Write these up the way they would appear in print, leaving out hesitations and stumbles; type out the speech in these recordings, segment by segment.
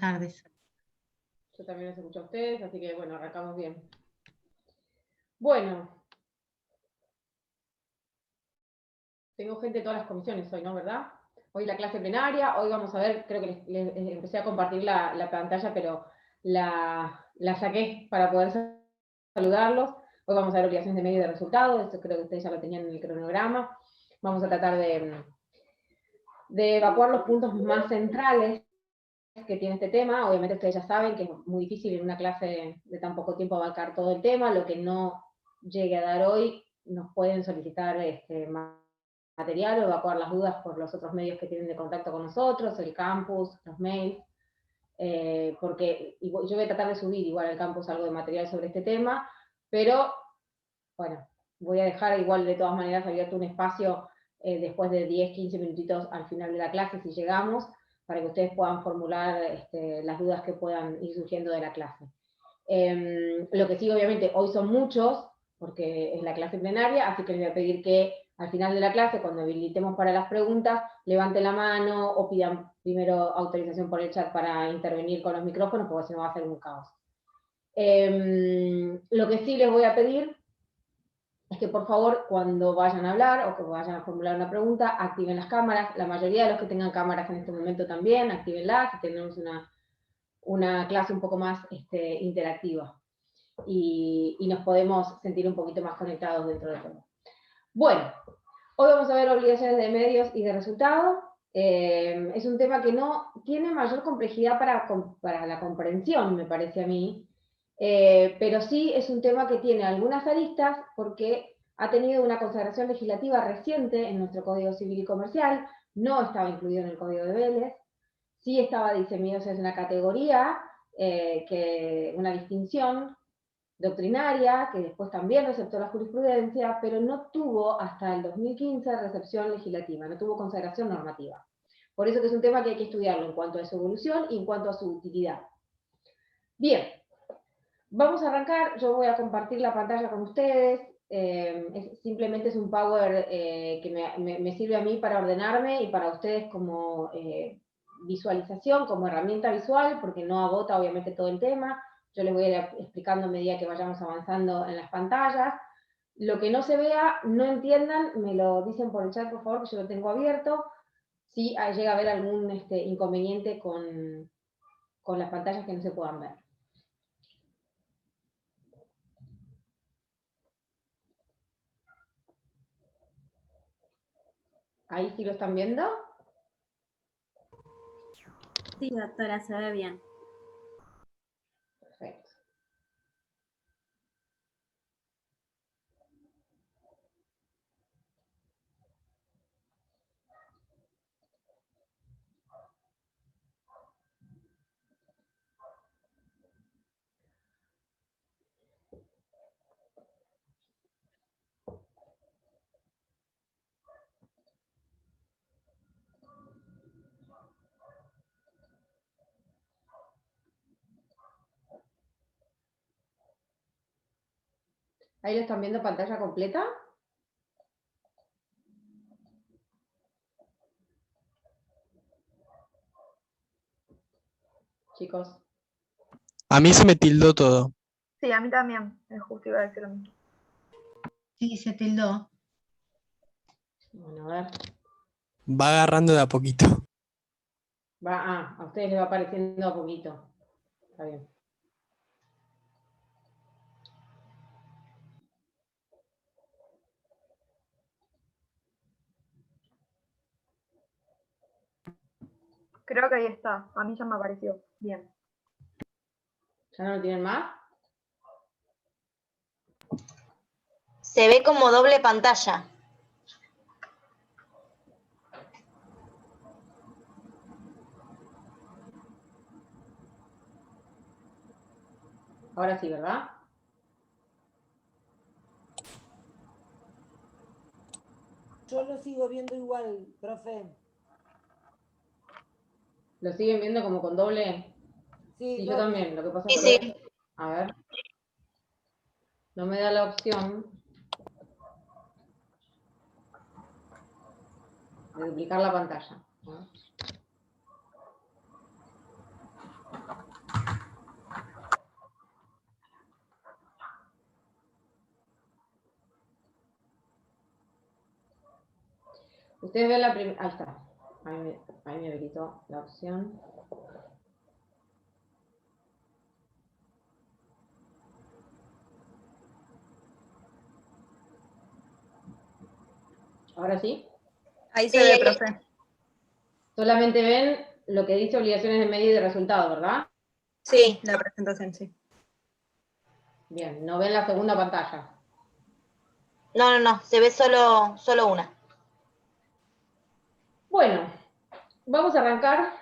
tardes. Yo también los escucho a ustedes, así que bueno, arrancamos bien. Bueno. Tengo gente de todas las comisiones hoy, ¿no? ¿Verdad? Hoy la clase plenaria, hoy vamos a ver, creo que les empecé a compartir la pantalla, pero la saqué para poder saludarlos. Hoy vamos a ver obligaciones de medio de resultados, esto creo que ustedes ya lo tenían en el cronograma. Vamos a tratar de evacuar los puntos más centrales que tiene este tema. Obviamente ustedes ya saben que es muy difícil en una clase de tan poco tiempo abarcar todo el tema. Lo que no llegue a dar hoy, nos pueden solicitar más material o evacuar las dudas por los otros medios que tienen de contacto con nosotros, el campus, los mails, porque yo voy a tratar de subir igual al campus algo de material sobre este tema, pero bueno, voy a dejar igual de todas maneras abierto un espacio después de 10, 15 minutitos al final de la clase, si llegamos, para que ustedes puedan formular las dudas que puedan ir surgiendo de la clase. Lo que sí, obviamente, hoy son muchos, porque es la clase plenaria, así que les voy a pedir que al final de la clase, cuando habilitemos para las preguntas, levanten la mano o pidan primero autorización por el chat para intervenir con los micrófonos, porque si no va a ser un caos. Lo que sí les voy a pedir es que por favor, cuando vayan a hablar o que vayan a formular una pregunta, activen las cámaras. La mayoría de los que tengan cámaras en este momento también, actívenlas, y tenemos una clase un poco más interactiva. Y nos podemos sentir un poquito más conectados dentro del tema. Bueno, hoy vamos a ver obligaciones de medios y de resultados. Es un tema que no tiene mayor complejidad para la comprensión, me parece a mí, pero sí es un tema que tiene algunas aristas porque ha tenido una consagración legislativa reciente en nuestro Código Civil y Comercial, no estaba incluido en el Código de Vélez, sí estaba diseñado en una categoría, una distinción doctrinaria, que después también receptó la jurisprudencia, pero no tuvo hasta el 2015 recepción legislativa, no tuvo consagración normativa. Por eso que es un tema que hay que estudiarlo en cuanto a su evolución y en cuanto a su utilidad. Bien, vamos a arrancar, yo voy a compartir la pantalla con ustedes, simplemente es un Power que me sirve a mí para ordenarme y para ustedes como visualización, como herramienta visual, porque no agota obviamente todo el tema. Yo les voy a ir explicando a medida que vayamos avanzando en las pantallas. Lo que no se vea, no entiendan, me lo dicen por el chat, por favor, que yo lo tengo abierto. Si llega a haber algún inconveniente con las pantallas que no se puedan ver. ¿Ahí sí lo están viendo? Sí, doctora, se ve bien. Perfecto. ¿Ahí lo están viendo pantalla completa? Chicos. A mí se me tildó todo. Sí, a mí también. Justo iba a decir lo mismo. Sí, se tildó. Bueno, a ver. Va agarrando de a poquito. A ustedes les va apareciendo a poquito. Está bien. Creo que ahí está. A mí ya me apareció. Bien. ¿Ya no lo tienen más? Se ve como doble pantalla. Ahora sí, ¿verdad? Yo lo sigo viendo igual, profe. ¿Lo siguen viendo como con doble? Sí, yo doble. también. Lo que pasa Sí, es sí. que... A ver. No me da la opción de duplicar la pantalla, ¿no? Ustedes ven la primera, ahí está, ahí me habilitó la opción. ¿Ahora sí? Ahí Sí, se ve, ahí profe. Solamente ven lo que dice obligaciones de medida y de resultado, ¿verdad? Sí. La presentación, sí. Bien, no ven la segunda pantalla. No, se ve solo una. Bueno, vamos a arrancar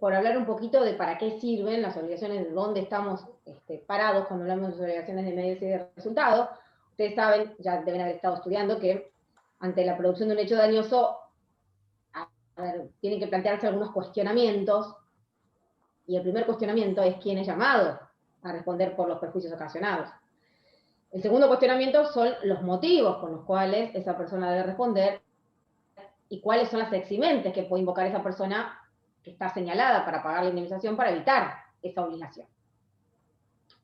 por hablar un poquito de para qué sirven las obligaciones, de dónde estamos parados cuando hablamos de obligaciones de medios y de resultados. Ustedes saben, ya deben haber estado estudiando, que ante la producción de un hecho dañoso, tienen que plantearse algunos cuestionamientos, y el primer cuestionamiento es quién es llamado a responder por los perjuicios ocasionados. El segundo cuestionamiento son los motivos por los cuales esa persona debe responder y cuáles son las eximentes que puede invocar esa persona que está señalada para pagar la indemnización para evitar esa obligación.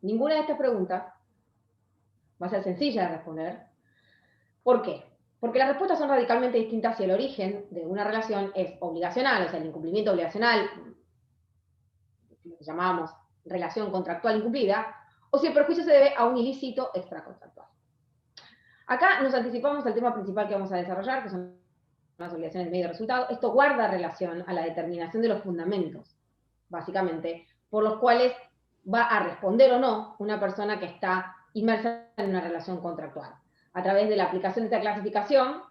Ninguna de estas preguntas va a ser sencilla de responder. ¿Por qué? Porque las respuestas son radicalmente distintas si el origen de una relación es obligacional, o sea, el incumplimiento obligacional, lo que llamamos relación contractual incumplida, o si el perjuicio se debe a un ilícito extracontractual. Acá nos anticipamos al tema principal que vamos a desarrollar, que son las obligaciones de medio de resultado. Esto guarda relación a la determinación de los fundamentos, básicamente, por los cuales va a responder o no una persona que está inmersa en una relación contractual. A través de la aplicación de esta clasificación,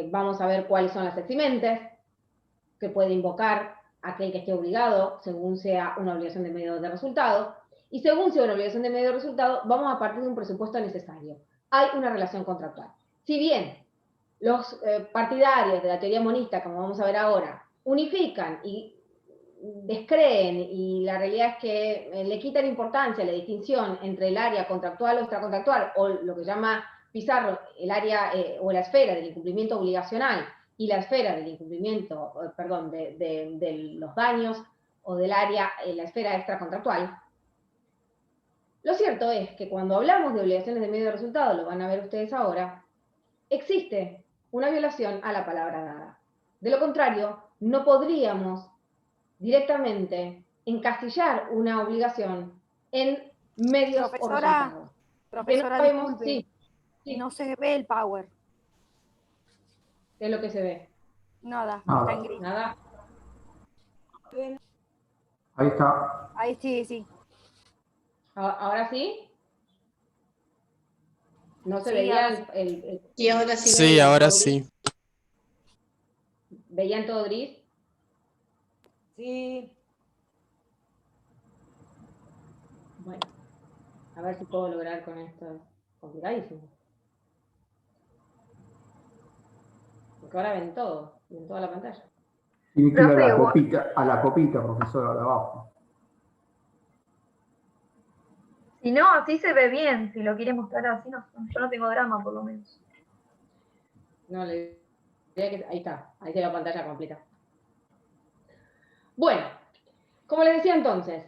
vamos a ver cuáles son las eximentes que puede invocar aquel que esté obligado, según sea una obligación de medio de resultado, y según sea una obligación de medio de resultado, vamos a partir de un presupuesto necesario. Hay una relación contractual. Si bien los partidarios de la teoría monista, como vamos a ver ahora, unifican y descreen, y la realidad es que le quitan importancia a la distinción entre el área contractual o extracontractual, o lo que llama Pizarro, el área o la esfera del incumplimiento obligacional y la esfera del incumplimiento, perdón, de los daños, o del área, la esfera extracontractual. Lo cierto es que cuando hablamos de obligaciones de medio de resultado, lo van a ver ustedes ahora, existe una violación a la palabra dada. De lo contrario, no podríamos directamente encasillar una obligación en medios o resultados. Profesora, No vemos, disculpe, sí, no se ve el power. ¿qué es lo que se ve? Nada, Nada. está en gris. Nada. Ahí está. Ahí sí. ¿Ahora sí? ¿No se Sí, veía ahora el Y ahora sí. Sí, ahora sí. ¿Veían todo gris? Sí. Bueno, a ver si puedo lograr con esto. Es complicadísimo. Porque ahora ven todo, ven toda la pantalla. Tiene que ir Profe, a la copita, profesora, de abajo. si no, así se ve bien. Si lo quiere mostrar así, no, yo no tengo drama, por lo menos. No, le diría que ahí está, ahí tiene la pantalla completa. Bueno, como les decía entonces,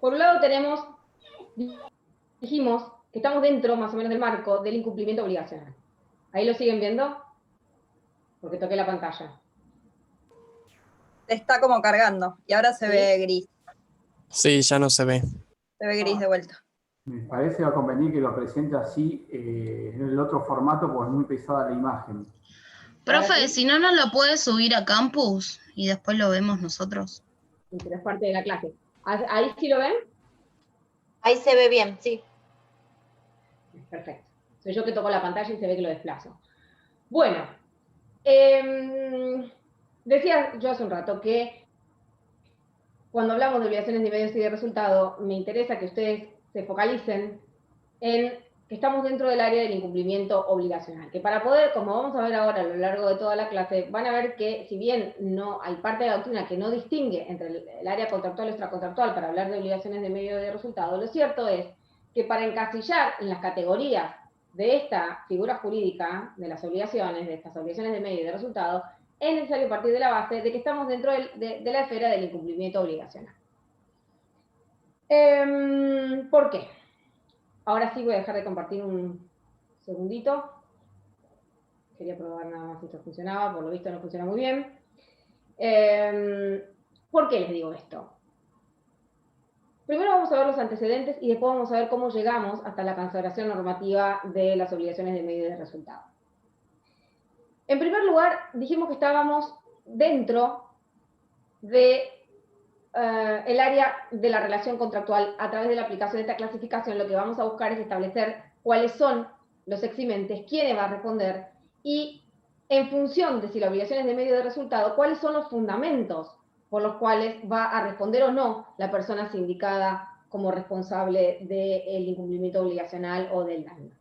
por un lado dijimos que estamos dentro más o menos del marco del incumplimiento obligacional. ¿Ahí lo siguen viendo? Porque toqué la pantalla. Está como cargando y ahora se ve gris. Sí, ya no se ve. Se ve gris de vuelta. Me parece que va a convenir que lo presente así en el otro formato, porque es muy pesada la imagen. Profe, si no, nos lo puede subir a Campus y después lo vemos nosotros. Pero es parte de la clase. ¿Ahí sí lo ven? Ahí se ve bien, sí. Perfecto. Soy yo que toco la pantalla y se ve que lo desplazo. Bueno, decía yo hace un rato que cuando hablamos de obligaciones de medios y de resultado, me interesa que ustedes se focalicen en que estamos dentro del área del incumplimiento obligacional. Que para poder, como vamos a ver ahora a lo largo de toda la clase, van a ver que si bien no hay parte de la doctrina que no distingue entre el área contractual y extracontractual para hablar de obligaciones de medio y de resultado, lo cierto es que para encasillar en las categorías de esta figura jurídica, de las obligaciones, de estas obligaciones de medio y de resultado, es necesario partir de la base de que estamos dentro de la esfera del incumplimiento obligacional. ¿Por qué? Ahora sí voy a dejar de compartir un segundito. Quería probar nada más si esto funcionaba, por lo visto no funciona muy bien. ¿Por qué les digo esto? Primero vamos a ver los antecedentes y después vamos a ver cómo llegamos hasta la cancelación normativa de las obligaciones de medio y de resultado. En primer lugar, dijimos que estábamos dentro de el área de la relación contractual. A través de la aplicación de esta clasificación, lo que vamos a buscar es establecer cuáles son los eximentes, quiénes va a responder, y en función de si la obligación es de medio de resultado, cuáles son los fundamentos por los cuales va a responder o no la persona sindicada como responsable del incumplimiento obligacional o del daño.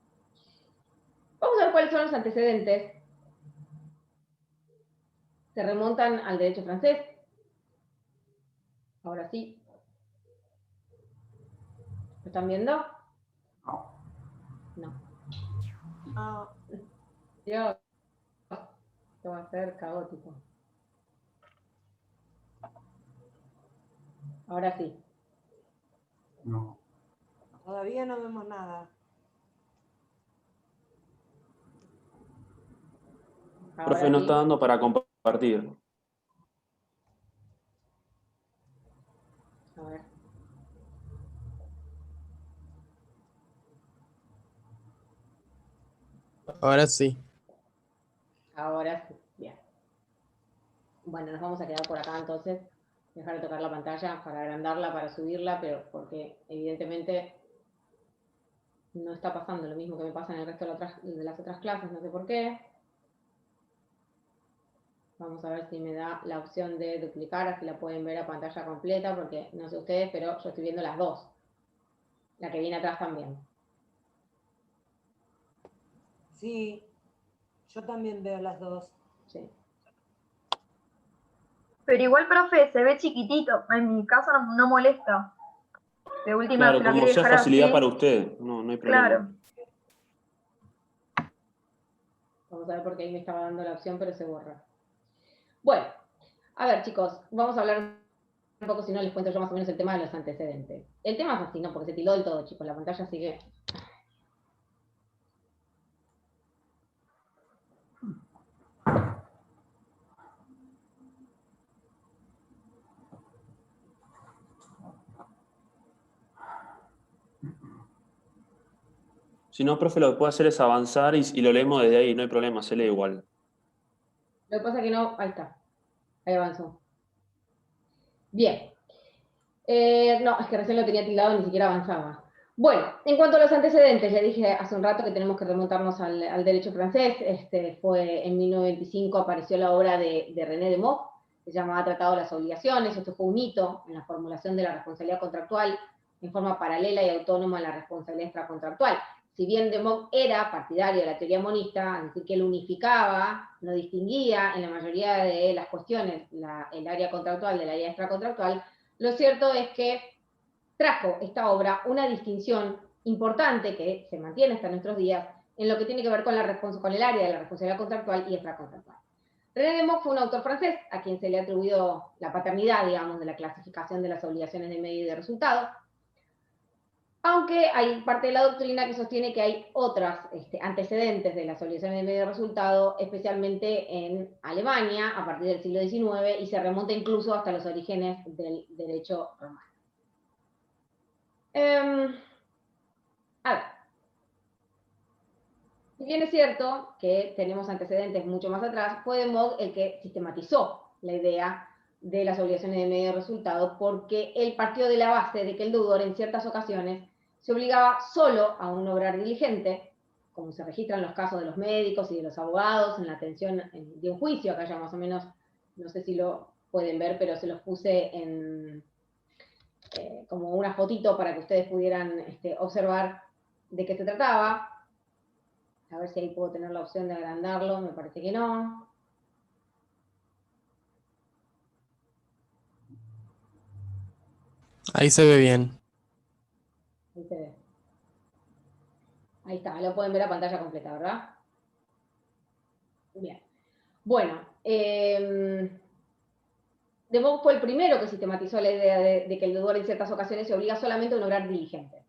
Vamos a ver cuáles son los antecedentes. Se remontan al derecho francés. Ahora sí. ¿Lo están viendo? No. Ah, Dios. Esto va a ser caótico. Ahora sí. No. todavía no vemos nada. Ahora Profe, no sí. está dando para compartir. A ver. Ahora sí. Ahora sí. Bien. Bueno, nos vamos a quedar por acá entonces. Dejar de tocar la pantalla para agrandarla, para subirla, pero porque evidentemente no está pasando lo mismo que me pasa en el resto de las otras clases, no sé por qué. Vamos a ver si me da la opción de duplicar, así la pueden ver a pantalla completa, porque no sé ustedes, pero yo estoy viendo las dos. La que viene atrás también. Sí, yo también veo las dos. Sí. Pero igual, profe, se ve chiquitito. En mi caso no molesta. De última, Claro, si lo como quiere sea dejar facilidad así. para usted, no hay problema. Claro. Vamos a ver porque ahí me estaba dando la opción, pero se borra. Bueno, a ver chicos, vamos a hablar un poco, si no les cuento yo más o menos el tema de los antecedentes. El tema es así, ¿no? Porque se tildó del todo, chicos, la pantalla sigue. Si no, profe, lo que puede hacer es avanzar y lo leemos desde ahí, no hay problema, se lee igual. Lo que pasa es que no, ahí está, ahí avanzó. Bien. No, es que recién lo tenía tildado y ni siquiera avanzaba. Bueno, en cuanto a los antecedentes, le dije hace un rato que tenemos que remontarnos al derecho francés. Fue en 1925, apareció la obra de René de Mock, que se llamaba Tratado de las Obligaciones. Esto fue un hito en la formulación de la responsabilidad contractual en forma paralela y autónoma a la responsabilidad extracontractual. Si bien de Mock era partidario de la teoría monista, es decir, que él unificaba, no distinguía en la mayoría de las cuestiones el área contractual del área extracontractual, lo cierto es que trajo esta obra una distinción importante que se mantiene hasta nuestros días en lo que tiene que ver con el área de la responsabilidad contractual y extracontractual. René de Mock fue un autor francés a quien se le ha atribuido la paternidad, digamos, de la clasificación de las obligaciones de medio y de resultado, aunque hay parte de la doctrina que sostiene que hay otros antecedentes de las obligaciones de medio de resultado, especialmente en Alemania, a partir del siglo XIX, y se remonta incluso hasta los orígenes del derecho romano. A ver, si bien es cierto que tenemos antecedentes mucho más atrás, fue de Mock el que sistematizó la idea de las obligaciones de medio de resultado, porque él partió de la base de que el deudor en ciertas ocasiones se obligaba solo a un obrar diligente, como se registran los casos de los médicos y de los abogados en la atención de un juicio. Acá ya más o menos, no sé si lo pueden ver, pero se los puse en como una fotito para que ustedes pudieran observar de qué se trataba. A ver si ahí puedo tener la opción de agrandarlo, me parece que no. Ahí se ve bien. Ahí se ve. Ahí está, lo pueden ver a pantalla completa, ¿verdad? Bien. Bueno, de Mock fue el primero que sistematizó la idea de que el deudor en ciertas ocasiones se obliga solamente a un obrar diligente.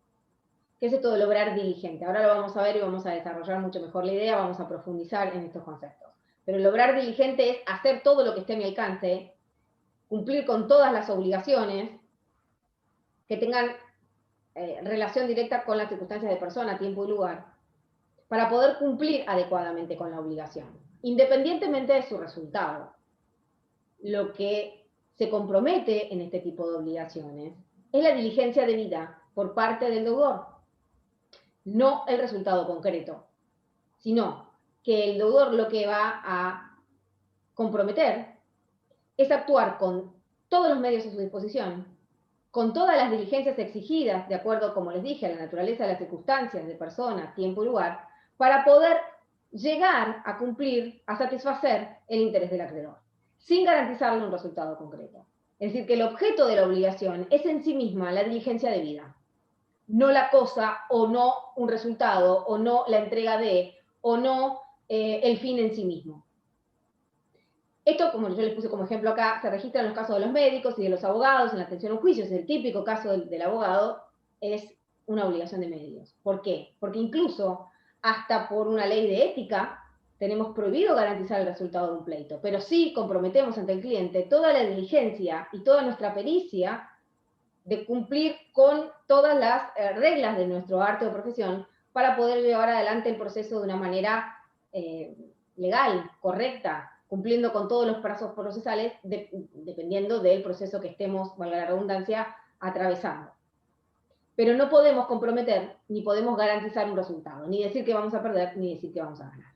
¿Qué es esto de lograr diligente? Ahora lo vamos a ver y vamos a desarrollar mucho mejor la idea, vamos a profundizar en estos conceptos. Pero lograr diligente es hacer todo lo que esté a mi alcance, cumplir con todas las obligaciones que tengan relación directa con las circunstancias de persona, tiempo y lugar, para poder cumplir adecuadamente con la obligación, independientemente de su resultado. Lo que se compromete en este tipo de obligaciones es la diligencia debida por parte del deudor, no el resultado concreto, sino que el deudor lo que va a comprometer es actuar con todos los medios a su disposición, con todas las diligencias exigidas, de acuerdo, como les dije, a la naturaleza de las circunstancias de persona, tiempo y lugar, para poder llegar a cumplir, a satisfacer el interés del acreedor, sin garantizarle un resultado concreto. Es decir, que el objeto de la obligación es en sí misma la diligencia debida, no la cosa, o no un resultado, o no la entrega de, o no el fin en sí mismo. Esto, como yo les puse como ejemplo acá, se registra en los casos de los médicos y de los abogados en la atención a un juicio. Es el típico caso del abogado, es una obligación de medios. ¿Por qué? Porque incluso hasta por una ley de ética tenemos prohibido garantizar el resultado de un pleito, pero sí comprometemos ante el cliente toda la diligencia y toda nuestra pericia de cumplir con todas las reglas de nuestro arte o profesión para poder llevar adelante el proceso de una manera legal, correcta, cumpliendo con todos los plazos procesales, dependiendo del proceso que estemos, valga la redundancia, atravesando. Pero no podemos comprometer, ni podemos garantizar un resultado, ni decir que vamos a perder, ni decir que vamos a ganar.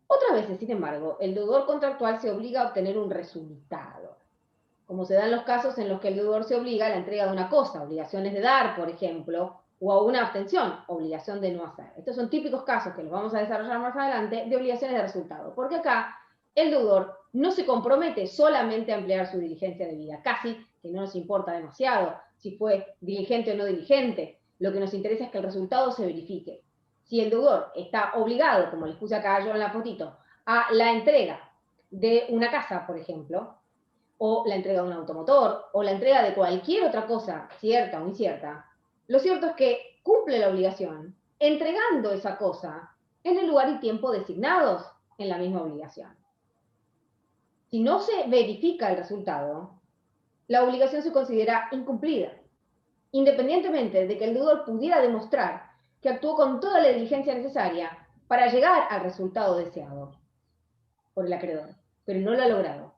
Otras veces, sin embargo, el deudor contractual se obliga a obtener un resultado, como se dan los casos en los que el deudor se obliga a la entrega de una cosa, obligaciones de dar, por ejemplo, o a una abstención, obligación de no hacer. Estos son típicos casos que los vamos a desarrollar más adelante de obligaciones de resultado, porque acá el deudor no se compromete solamente a emplear su diligencia debida, casi que no nos importa demasiado si fue diligente o no diligente, lo que nos interesa es que el resultado se verifique. Si el deudor está obligado, como les puse acá yo en la fotito, a la entrega de una casa, por ejemplo, o la entrega de un automotor, o la entrega de cualquier otra cosa, cierta o incierta, lo cierto es que cumple la obligación entregando esa cosa en el lugar y tiempo designados en la misma obligación. Si no se verifica el resultado, la obligación se considera incumplida, independientemente de que el deudor pudiera demostrar que actuó con toda la diligencia necesaria para llegar al resultado deseado por el acreedor, pero no lo ha logrado.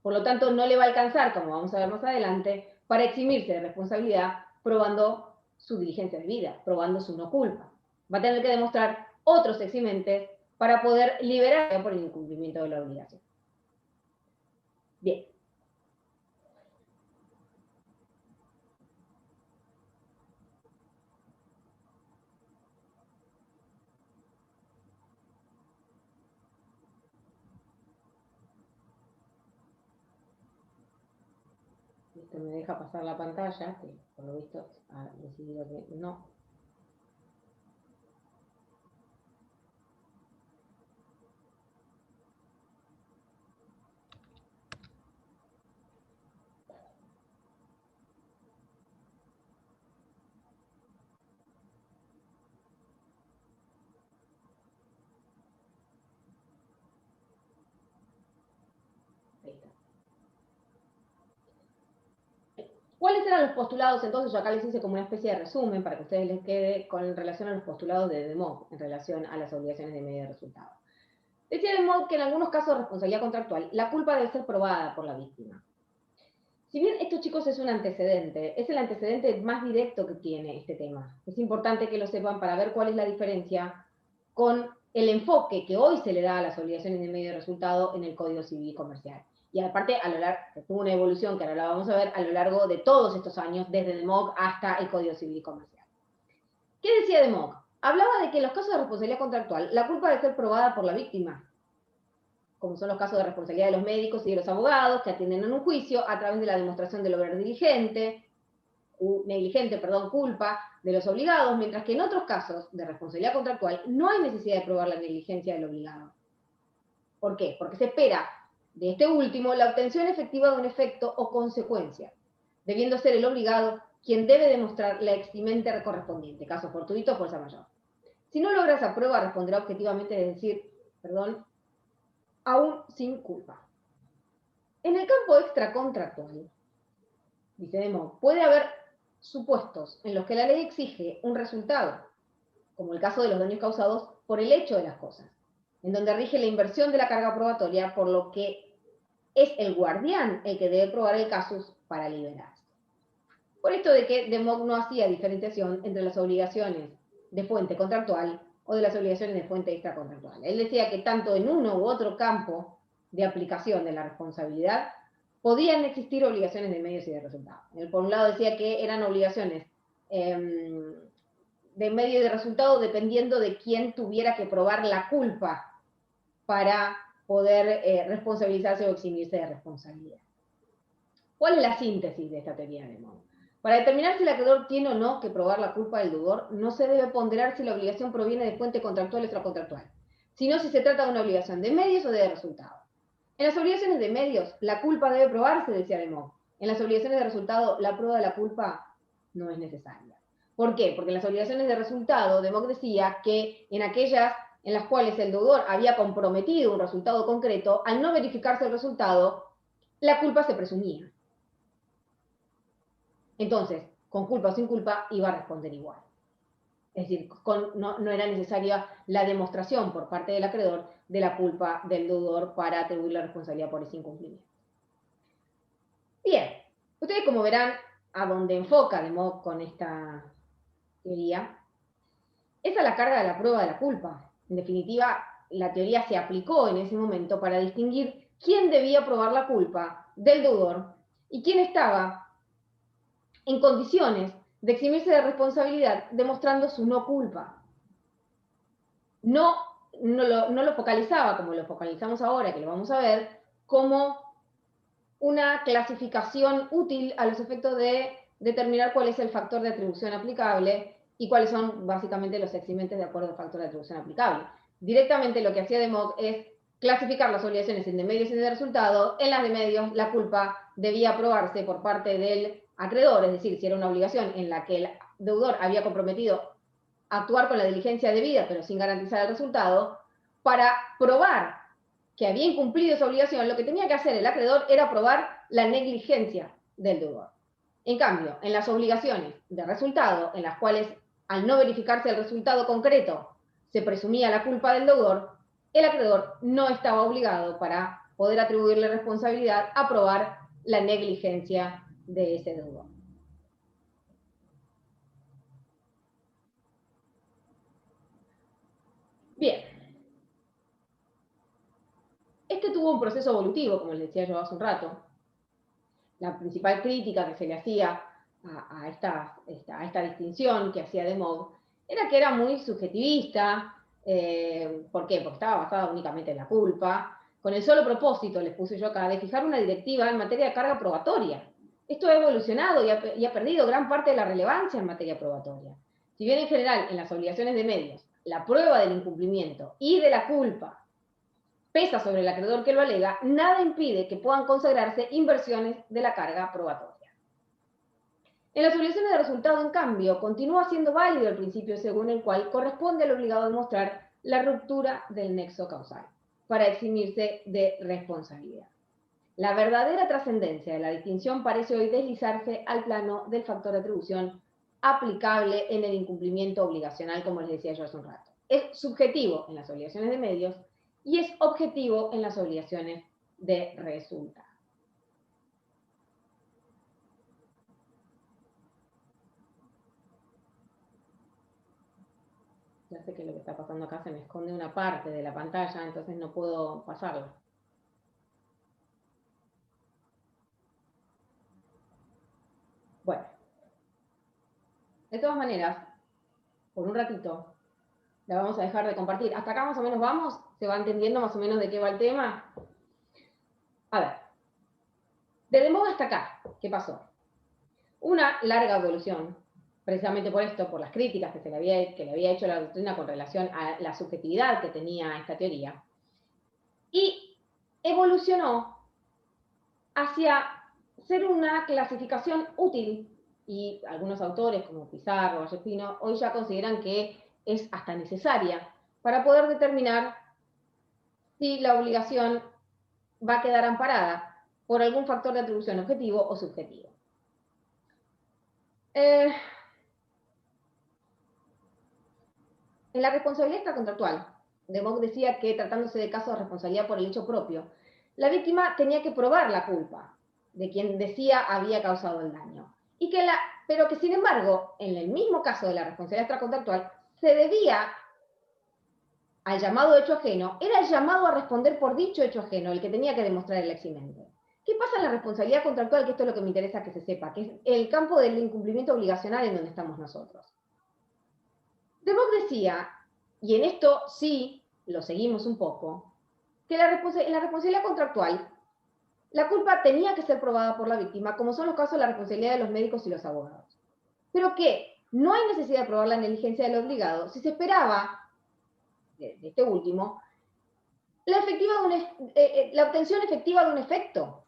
Por lo tanto, no le va a alcanzar, como vamos a ver más adelante, para eximirse de responsabilidad probando su diligencia debida, probando su no culpa. Va a tener que demostrar otros eximentes para poder liberar por el incumplimiento de la obligación. Bien. Esto me deja pasar la pantalla, que por lo visto ha decidido que no. ¿Cuáles eran los postulados? Entonces yo acá les hice como una especie de resumen para que a ustedes les quede con relación a los postulados de DeMock en relación a las obligaciones de medida de resultado. Decía DeMock que en algunos casos de responsabilidad contractual la culpa debe ser probada por la víctima. Si bien esto, chicos, es un antecedente, es el antecedente más directo que tiene este tema. Es importante que lo sepan para ver cuál es la diferencia con el enfoque que hoy se le da a las obligaciones de medida de resultado en el Código Civil y Comercial. Y aparte, tuvo una evolución que ahora la vamos a ver a lo largo de todos estos años, desde DeMock hasta el Código Civil y Comercial. ¿Qué decía DeMock? Hablaba de que en los casos de responsabilidad contractual, la culpa debe ser probada por la víctima, como son los casos de responsabilidad de los médicos y de los abogados que atienden en un juicio a través de la demostración del obrar negligente, culpa de los obligados, mientras que en otros casos de responsabilidad contractual no hay necesidad de probar la negligencia del obligado. ¿Por qué? Porque se espera de este último la obtención efectiva de un efecto o consecuencia, debiendo ser el obligado quien debe demostrar la eximente correspondiente, caso fortuito, fuerza mayor. Si no logra esa prueba, responderá objetivamente, es decir, perdón, aún sin culpa. En el campo extracontractual, dice de Mock, puede haber supuestos en los que la ley exige un resultado, como el caso de los daños causados por el hecho de las cosas, en donde rige la inversión de la carga probatoria, por lo que es el guardián el que debe probar el casus para liberarse. Por esto de que de Mock no hacía diferenciación entre las obligaciones de fuente contractual o de las obligaciones de fuente extracontractual. Él decía que tanto en uno u otro campo de aplicación de la responsabilidad podían existir obligaciones de medios y de resultado. Él, por un lado, decía que eran obligaciones de medio y de resultado dependiendo de quién tuviera que probar la culpa para poder responsabilizarse o eximirse de responsabilidad. ¿Cuál es la síntesis de esta teoría de Mock? Para determinar si el acreedor tiene o no que probar la culpa del deudor, no se debe ponderar si la obligación proviene de fuente contractual o extracontractual, sino si se trata de una obligación de medios o de resultado. En las obligaciones de medios, la culpa debe probarse, decía de Mock. En las obligaciones de resultado, la prueba de la culpa no es necesaria. ¿Por qué? Porque en las obligaciones de resultado, de Mock decía que en aquellas en las cuales el deudor había comprometido un resultado concreto, al no verificarse el resultado, la culpa se presumía. Entonces, con culpa o sin culpa, iba a responder igual. Es decir, no era necesaria la demostración por parte del acreedor de la culpa del deudor para atribuir la responsabilidad por ese incumplimiento. Bien, ustedes como verán a dónde enfoca de Mock con esta teoría, esa es la carga de la prueba de la culpa. En definitiva, la teoría se aplicó en ese momento para distinguir quién debía probar la culpa del deudor y quién estaba en condiciones de eximirse de responsabilidad demostrando su no culpa. No lo focalizaba, como lo focalizamos ahora, que lo vamos a ver, como una clasificación útil a los efectos de determinar cuál es el factor de atribución aplicable y cuáles son básicamente los eximentes de acuerdo al factor de atribución aplicable. Directamente lo que hacía de Mock es clasificar las obligaciones en de medios y de resultado. En las de medios, la culpa debía aprobarse por parte del acreedor, es decir, si era una obligación en la que el deudor había comprometido actuar con la diligencia debida, pero sin garantizar el resultado, para probar que había incumplido esa obligación, lo que tenía que hacer el acreedor era probar la negligencia del deudor. En cambio, en las obligaciones de resultado, en las cuales al no verificarse el resultado concreto se presumía la culpa del deudor, el acreedor no estaba obligado, para poder atribuirle responsabilidad, a probar la negligencia de ese deudor. Bien. Este tuvo un proceso evolutivo, como les decía yo hace un rato. La principal crítica que se le hacía a esta distinción que hacía de Mock era que era muy subjetivista. ¿Por qué? Porque estaba basada únicamente en la culpa, con el solo propósito, les puse yo acá, de fijar una directiva en materia de carga probatoria. Esto ha evolucionado y ha perdido gran parte de la relevancia en materia probatoria. Si bien en general en las obligaciones de medios la prueba del incumplimiento y de la culpa pesa sobre el acreedor que lo alega, nada impide que puedan consagrarse inversiones de la carga probatoria. En las obligaciones de resultado, en cambio, continúa siendo válido el principio según el cual corresponde al obligado demostrar la ruptura del nexo causal para eximirse de responsabilidad. La verdadera trascendencia de la distinción parece hoy deslizarse al plano del factor de atribución aplicable en el incumplimiento obligacional, como les decía yo hace un rato. Es subjetivo en las obligaciones de medios y es objetivo en las obligaciones de resultado. Ya sé que lo que está pasando acá se me esconde una parte de la pantalla, entonces no puedo pasarlo. Bueno, de todas maneras, por un ratito, la vamos a dejar de compartir. Hasta acá más o menos vamos, ¿se va entendiendo más o menos de qué va el tema? A ver, desde Mock hasta acá, ¿qué pasó? Una larga evolución, precisamente por esto, por las críticas que le había hecho la doctrina con relación a la subjetividad que tenía esta teoría, y evolucionó hacia ser una clasificación útil y algunos autores como Pizarro, Vallespino, hoy ya consideran que es hasta necesaria para poder determinar si la obligación va a quedar amparada por algún factor de atribución objetivo o subjetivo. En la responsabilidad extracontractual, de Bock decía que tratándose de casos de responsabilidad por el hecho propio, la víctima tenía que probar la culpa de quien decía había causado el daño. Pero que sin embargo, en el mismo caso de la responsabilidad extracontractual, se debía al llamado hecho ajeno, era el llamado a responder por dicho hecho ajeno el que tenía que demostrar el eximente. ¿Qué pasa en la responsabilidad contractual? Que esto es lo que me interesa que se sepa, que es el campo del incumplimiento obligacional en donde estamos nosotros. De Bock decía, y en esto sí lo seguimos un poco, que en la responsabilidad contractual la culpa tenía que ser probada por la víctima, como son los casos de la responsabilidad de los médicos y los abogados. Pero que no hay necesidad de probar la negligencia del obligado si se esperaba, de este último, la obtención efectiva de un efecto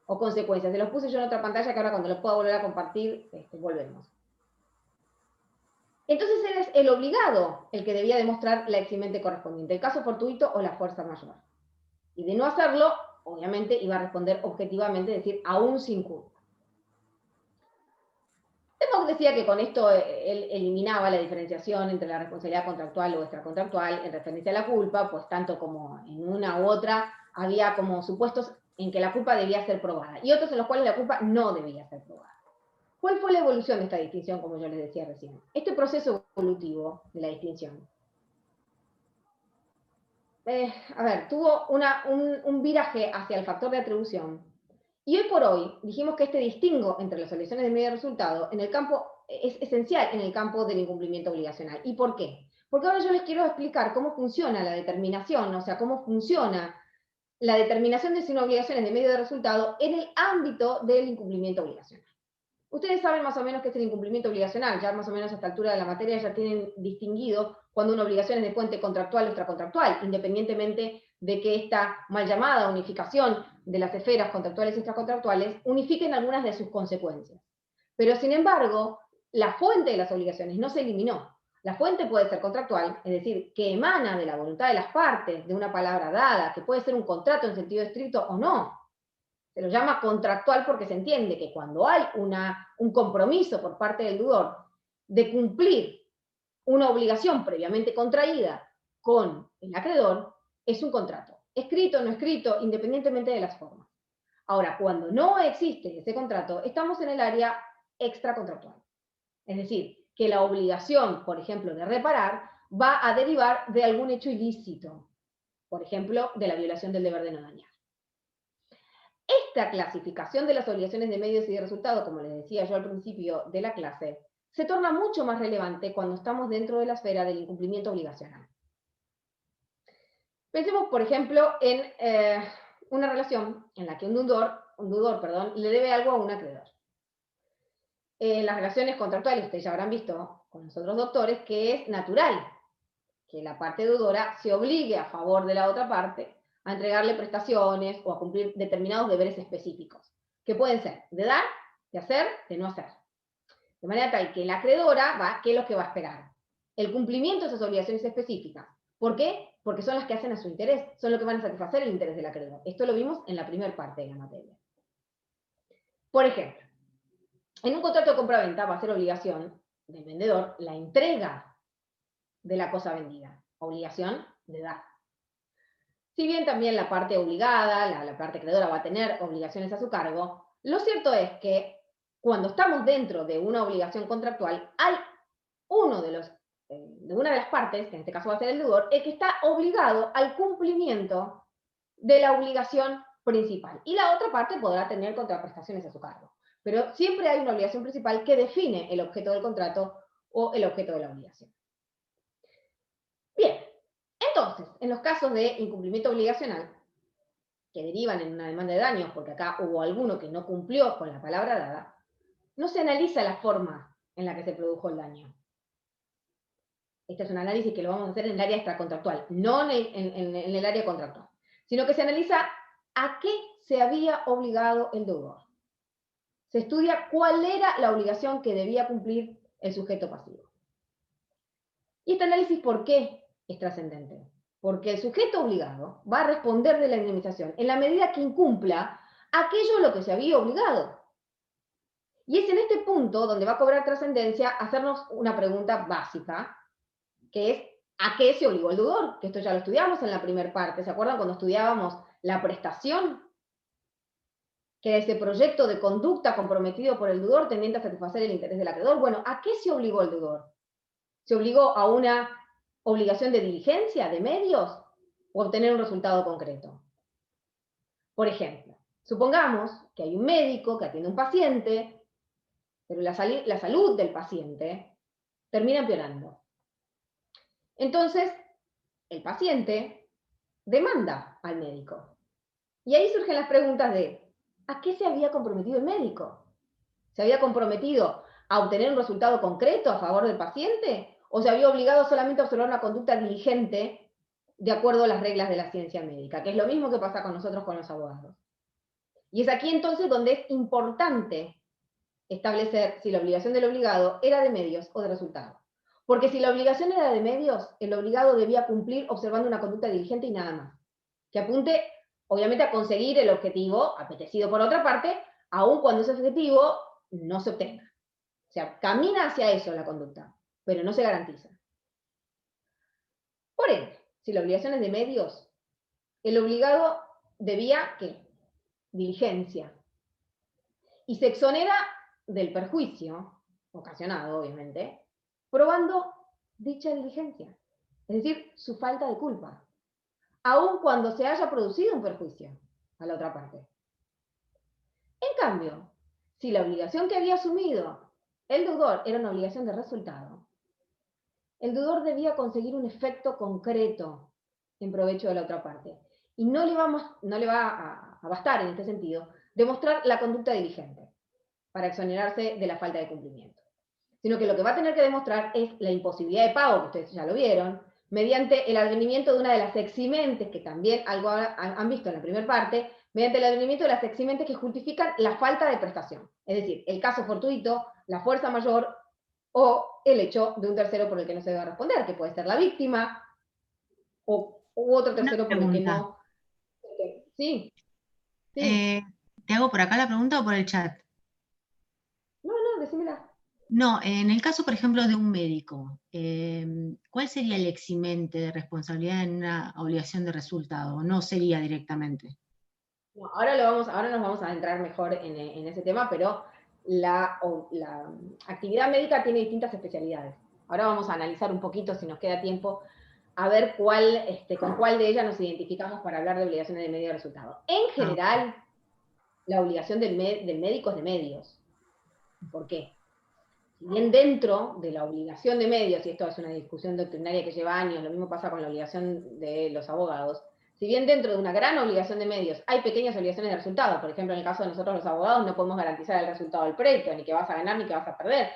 o consecuencias. Se los puse yo en otra pantalla que ahora cuando los pueda volver a compartir, volvemos. Entonces eres el obligado el que debía demostrar la eximente correspondiente, el caso fortuito o la fuerza mayor. Y de no hacerlo, obviamente iba a responder objetivamente, es decir, aún sin culpa. De Bock decía que con esto él eliminaba la diferenciación entre la responsabilidad contractual o extracontractual en referencia a la culpa, pues tanto como en una u otra había como supuestos en que la culpa debía ser probada y otros en los cuales la culpa no debía ser probada. ¿Cuál fue la evolución de esta distinción, como yo les decía recién? Este proceso evolutivo de la distinción tuvo un viraje hacia el factor de atribución. Y hoy por hoy dijimos que este distingo entre las obligaciones de medio de resultado en el campo es esencial en el campo del incumplimiento obligacional. ¿Y por qué? Porque ahora yo les quiero explicar cómo funciona la determinación, o sea, cómo funciona la determinación de si una obligación es de medio de resultado en el ámbito del incumplimiento obligacional. Ustedes saben más o menos qué es el incumplimiento obligacional, ya más o menos a esta altura de la materia ya tienen distinguido cuando una obligación es de fuente contractual o extracontractual, independientemente de que esta mal llamada unificación de las esferas contractuales y extracontractuales unifiquen algunas de sus consecuencias. Pero sin embargo, la fuente de las obligaciones no se eliminó. La fuente puede ser contractual, es decir, que emana de la voluntad de las partes, de una palabra dada, que puede ser un contrato en sentido estricto o no. Se lo llama contractual porque se entiende que cuando hay un compromiso por parte del deudor de cumplir una obligación previamente contraída con el acreedor, es un contrato. Escrito o no escrito, independientemente de las formas. Ahora, cuando no existe ese contrato, estamos en el área extracontractual. Es decir, que la obligación, por ejemplo, de reparar, va a derivar de algún hecho ilícito. Por ejemplo, de la violación del deber de no dañar. Esta clasificación de las obligaciones de medios y de resultado, como les decía yo al principio de la clase, se torna mucho más relevante cuando estamos dentro de la esfera del incumplimiento obligacional. Pensemos, por ejemplo, en una relación en la que un deudor, le debe algo a un acreedor. En las relaciones contractuales, ustedes ya habrán visto con los otros doctores, que es natural que la parte deudora se obligue a favor de la otra parte a entregarle prestaciones o a cumplir determinados deberes específicos, que pueden ser de dar, de hacer, de no hacer. De manera tal que la acreedora ¿qué es lo que va a esperar? El cumplimiento de esas obligaciones específicas. ¿Por qué? Porque son las que hacen a su interés, son lo que van a satisfacer el interés del acreedor. Esto lo vimos en la primera parte de la materia. Por ejemplo, en un contrato de compra-venta va a ser obligación del vendedor la entrega de la cosa vendida. Obligación de dar. Si bien también la parte obligada, la parte acreedora va a tener obligaciones a su cargo, lo cierto es que cuando estamos dentro de una obligación contractual, hay de una de las partes, que en este caso va a ser el deudor, el que está obligado al cumplimiento de la obligación principal. Y la otra parte podrá tener contraprestaciones a su cargo. Pero siempre hay una obligación principal que define el objeto del contrato o el objeto de la obligación. Bien, entonces, en los casos de incumplimiento obligacional, que derivan en una demanda de daños, porque acá hubo alguno que no cumplió con la palabra dada, no se analiza la forma en la que se produjo el daño. Este es un análisis que lo vamos a hacer en el área extracontractual, no en el área contractual, sino que se analiza a qué se había obligado el deudor. Se estudia cuál era la obligación que debía cumplir el sujeto pasivo. Y este análisis, ¿por qué es trascendente? Porque el sujeto obligado va a responder de la indemnización en la medida que incumpla aquello a lo que se había obligado. Y es en este punto donde va a cobrar trascendencia hacernos una pregunta básica, que es ¿a qué se obligó el deudor? Que esto ya lo estudiamos en la primera parte. ¿Se acuerdan cuando estudiábamos la prestación? Que era ese proyecto de conducta comprometido por el deudor tendiente a satisfacer el interés del acreedor. Bueno, ¿a qué se obligó el deudor? ¿Se obligó a una obligación de diligencia, de medios, o obtener un resultado concreto? Por ejemplo, supongamos que hay un médico que atiende a un paciente, pero la salud del paciente termina empeorando. Entonces, el paciente demanda al médico. Y ahí surgen las preguntas de, ¿a qué se había comprometido el médico? ¿Se había comprometido a obtener un resultado concreto a favor del paciente? ¿O se había obligado solamente a observar una conducta diligente de acuerdo a las reglas de la ciencia médica? Que es lo mismo que pasa con nosotros con los abogados. Y es aquí entonces donde es importante establecer si la obligación del obligado era de medios o de resultado. Porque si la obligación era de medios, el obligado debía cumplir observando una conducta diligente y nada más. Que apunte, obviamente, a conseguir el objetivo apetecido por otra parte, aun cuando ese objetivo no se obtenga. O sea, camina hacia eso la conducta, pero no se garantiza. Por ende, si la obligación es de medios, el obligado debía, ¿qué? Diligencia. Y se exonera del perjuicio, ocasionado, obviamente, probando dicha diligencia. Es decir, su falta de culpa. Aun cuando se haya producido un perjuicio a la otra parte. En cambio, si la obligación que había asumido el deudor era una obligación de resultado, el deudor debía conseguir un efecto concreto en provecho de la otra parte. Y no le va a bastar, en este sentido, demostrar la conducta diligente para exonerarse de la falta de cumplimiento. Sino que lo que va a tener que demostrar es la imposibilidad de pago, que ustedes ya lo vieron, mediante el advenimiento de una de las eximentes, que también algo han visto en la primera parte, mediante el advenimiento de las eximentes que justifican la falta de prestación. Es decir, el caso fortuito, la fuerza mayor o el hecho de un tercero por el que no se debe responder, que puede ser la víctima u otro tercero por el que no. Sí. ¿Te hago por acá la pregunta o por el chat? No, decímela. No, en el caso, por ejemplo, de un médico, ¿cuál sería el eximente de responsabilidad en una obligación de resultado? ¿No sería directamente? No, ahora nos vamos a entrar mejor en ese tema, pero la actividad médica tiene distintas especialidades. Ahora vamos a analizar un poquito, si nos queda tiempo, a ver con cuál de ellas nos identificamos para hablar de obligaciones de medio de resultado. En general, la obligación del médico es de medios. ¿Por qué? Si bien dentro de la obligación de medios, y esto es una discusión doctrinaria que lleva años, lo mismo pasa con la obligación de los abogados, si bien dentro de una gran obligación de medios hay pequeñas obligaciones de resultado, por ejemplo, en el caso de nosotros los abogados no podemos garantizar el resultado del pleito, ni que vas a ganar ni que vas a perder.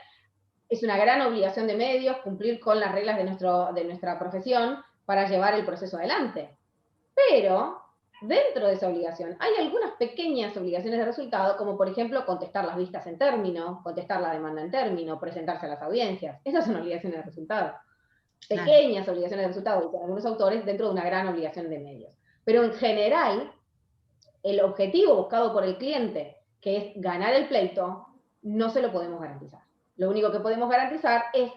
Es una gran obligación de medios cumplir con las reglas de nuestra profesión para llevar el proceso adelante. Pero dentro de esa obligación hay algunas pequeñas obligaciones de resultado, como por ejemplo contestar las vistas en término, contestar la demanda en término, presentarse a las audiencias. Esas son obligaciones de resultado. Pequeñas obligaciones de resultado, dicen algunos autores, dentro de una gran obligación de medios. Pero en general, el objetivo buscado por el cliente, que es ganar el pleito, no se lo podemos garantizar. Lo único que podemos garantizar es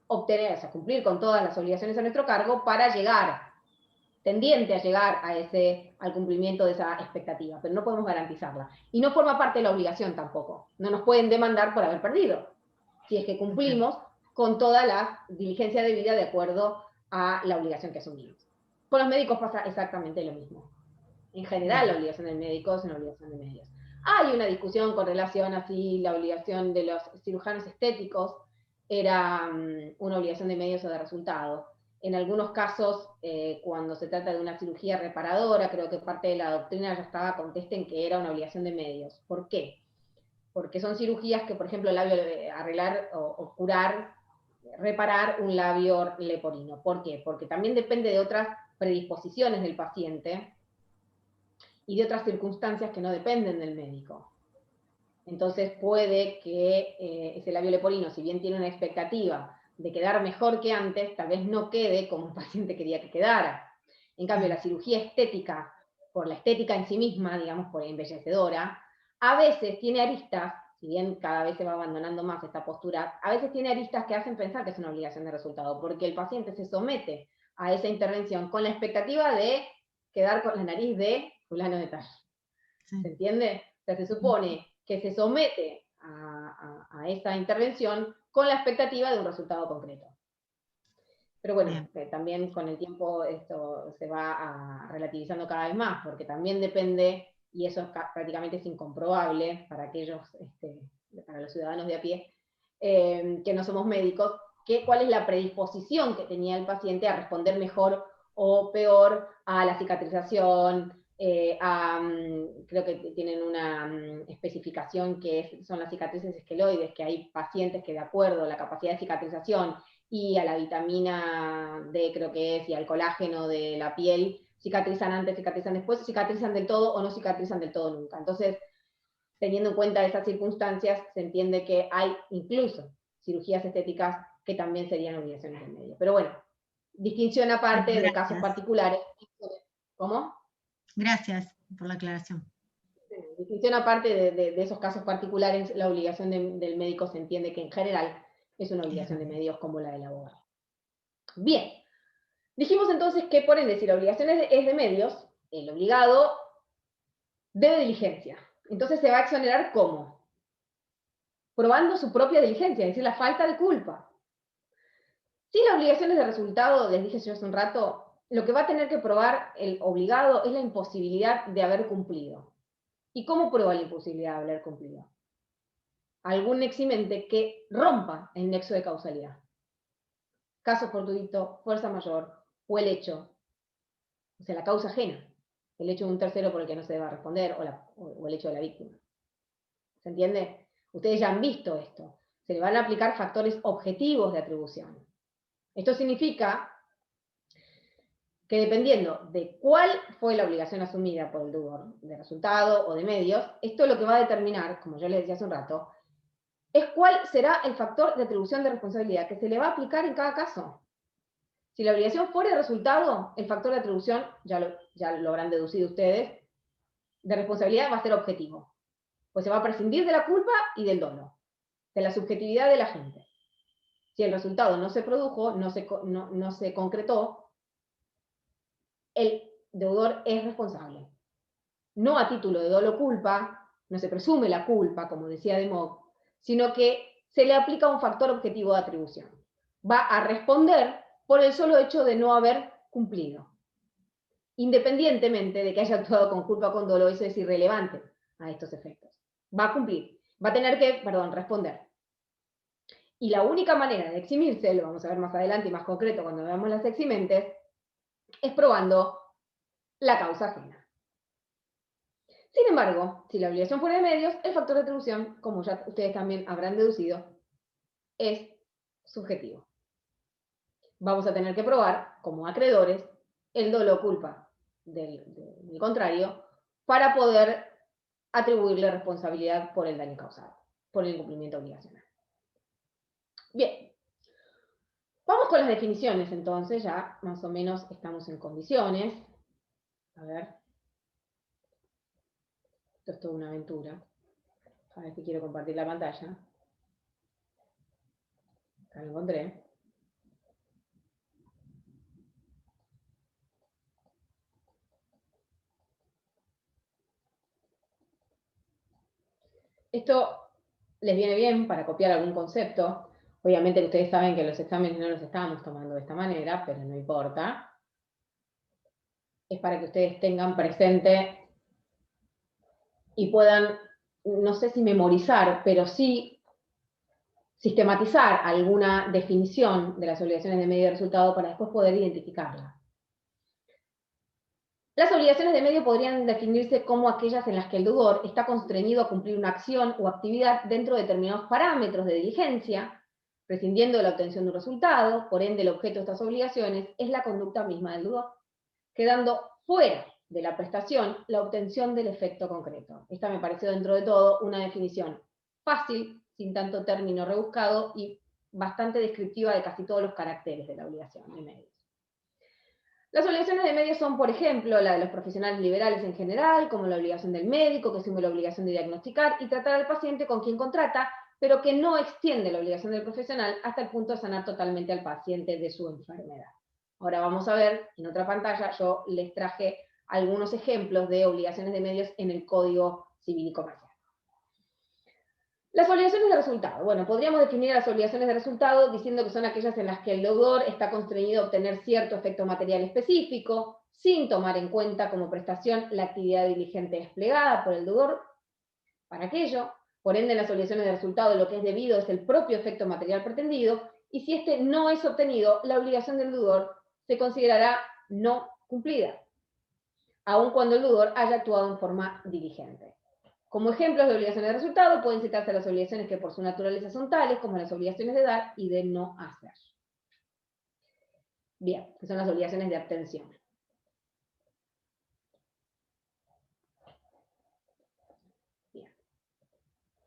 obtener, o sea, cumplir con todas las obligaciones a nuestro cargo para llegar, tendiente a llegar al cumplimiento de esa expectativa, pero no podemos garantizarla. Y no forma parte de la obligación tampoco. No nos pueden demandar por haber perdido, si es que cumplimos con toda la diligencia debida de acuerdo a la obligación que asumimos. Con los médicos pasa exactamente lo mismo. En general, la obligación del médico es una obligación de medios. Hay una discusión con relación a si la obligación de los cirujanos estéticos era una obligación de medios o de resultado. En algunos casos, cuando se trata de una cirugía reparadora, creo que parte de la doctrina ya estaba contesten que era una obligación de medios. ¿Por qué? Porque son cirugías que, por ejemplo, arreglar o curar, reparar un labio leporino. ¿Por qué? Porque también depende de otras predisposiciones del paciente y de otras circunstancias que no dependen del médico. Entonces puede que ese labio leporino, si bien tiene una expectativa de quedar mejor que antes, tal vez no quede como el paciente quería que quedara. En cambio, la cirugía estética, por la estética en sí misma, digamos, por embellecedora, a veces tiene aristas, si bien cada vez se va abandonando más esta postura, a veces tiene aristas que hacen pensar que es una obligación de resultado, porque el paciente se somete a esa intervención con la expectativa de quedar con la nariz de fulano de tal. ¿Se entiende? O sea, se supone que se somete a esa intervención con la expectativa de un resultado concreto. Pero bueno, también con el tiempo esto se va relativizando cada vez más, porque también depende, y eso prácticamente es incomprobable para aquellos, para los ciudadanos de a pie, que no somos médicos, cuál es la predisposición que tenía el paciente a responder mejor o peor a la cicatrización, creo que tienen una especificación que son las cicatrices esqueloides, que hay pacientes que de acuerdo a la capacidad de cicatrización y a la vitamina D, creo que es, y al colágeno de la piel, cicatrizan antes, cicatrizan después, cicatrizan del todo o no cicatrizan del todo nunca. Entonces, teniendo en cuenta esas circunstancias, se entiende que hay incluso cirugías estéticas que también serían obligaciones del medio. Pero bueno, distinción aparte de casos particulares. ¿Cómo? Gracias por la aclaración. Distinción aparte de esos casos particulares, la obligación del médico se entiende que en general es una obligación de medios como la del abogado. Bien, dijimos entonces que por ende, si la obligación es de medios, el obligado debe diligencia. Entonces se va a exonerar ¿cómo? Probando su propia diligencia, es decir, la falta de culpa. Si la obligación es de resultado, les dije yo hace un rato, lo que va a tener que probar el obligado es la imposibilidad de haber cumplido. ¿Y cómo prueba la imposibilidad de haber cumplido? Algún eximente que rompa el nexo de causalidad. Caso fortuito, fuerza mayor, o el hecho, o sea, la causa ajena, el hecho de un tercero por el que no se deba responder, o el hecho de la víctima. ¿Se entiende? Ustedes ya han visto esto. Se le van a aplicar factores objetivos de atribución. Esto significa que dependiendo de cuál fue la obligación asumida por el deudor, de resultado o de medios, esto lo que va a determinar, como yo les decía hace un rato, es cuál será el factor de atribución de responsabilidad que se le va a aplicar en cada caso. Si la obligación fuera de resultado, el factor de atribución, ya lo habrán deducido ustedes, de responsabilidad va a ser objetivo. Pues se va a prescindir de la culpa y del dolo, de la subjetividad de la gente. Si el resultado no se produjo, no se concretó, el deudor es responsable. No a título de dolo culpa, no se presume la culpa, como decía de Mock, sino que se le aplica un factor objetivo de atribución. Va a responder por el solo hecho de no haber cumplido. Independientemente de que haya actuado con culpa o con dolo, eso es irrelevante a estos efectos. Va a cumplir, va a tener que, responder. Y la única manera de eximirse, lo vamos a ver más adelante y más concreto cuando veamos las eximentes, es probando la causa ajena. Sin embargo, si la obligación fuera de medios, el factor de atribución, como ya ustedes también habrán deducido, es subjetivo. Vamos a tener que probar, como acreedores, el dolo o culpa del contrario, para poder atribuirle responsabilidad por el daño causado, por el incumplimiento obligacional. Bien. Vamos con las definiciones, entonces, ya más o menos estamos en condiciones. A ver. Esto es toda una aventura. A ver si quiero compartir la pantalla. Acá lo encontré. Esto les viene bien para copiar algún concepto. Obviamente que ustedes saben que los exámenes no los estábamos tomando de esta manera, pero no importa. Es para que ustedes tengan presente y puedan, no sé si memorizar, pero sí sistematizar alguna definición de las obligaciones de medio y resultado para después poder identificarla. Las obligaciones de medio podrían definirse como aquellas en las que el deudor está constreñido a cumplir una acción o actividad dentro de determinados parámetros de diligencia, prescindiendo de la obtención de un resultado, por ende el objeto de estas obligaciones es la conducta misma del deudor, quedando fuera de la prestación la obtención del efecto concreto. Esta me pareció dentro de todo una definición fácil, sin tanto término rebuscado y bastante descriptiva de casi todos los caracteres de la obligación de medios. Las obligaciones de medios son, por ejemplo, la de los profesionales liberales en general, como la obligación del médico, que asume la obligación de diagnosticar y tratar al paciente con quien contrata, pero que no extiende la obligación del profesional hasta el punto de sanar totalmente al paciente de su enfermedad. Ahora vamos a ver, en otra pantalla, yo les traje algunos ejemplos de obligaciones de medios en el Código Civil y Comercial. Las obligaciones de resultado. Bueno, podríamos definir las obligaciones de resultado diciendo que son aquellas en las que el deudor está constreñido a obtener cierto efecto material específico, sin tomar en cuenta como prestación la actividad diligente desplegada por el deudor para aquello. Por ende, en las obligaciones de resultado lo que es debido es el propio efecto material pretendido, y si este no es obtenido, la obligación del deudor se considerará no cumplida, aun cuando el deudor haya actuado en forma diligente. Como ejemplos de obligaciones de resultado pueden citarse las obligaciones que por su naturaleza son tales, como las obligaciones de dar y de no hacer. Bien, que son las obligaciones de abstención. Bien.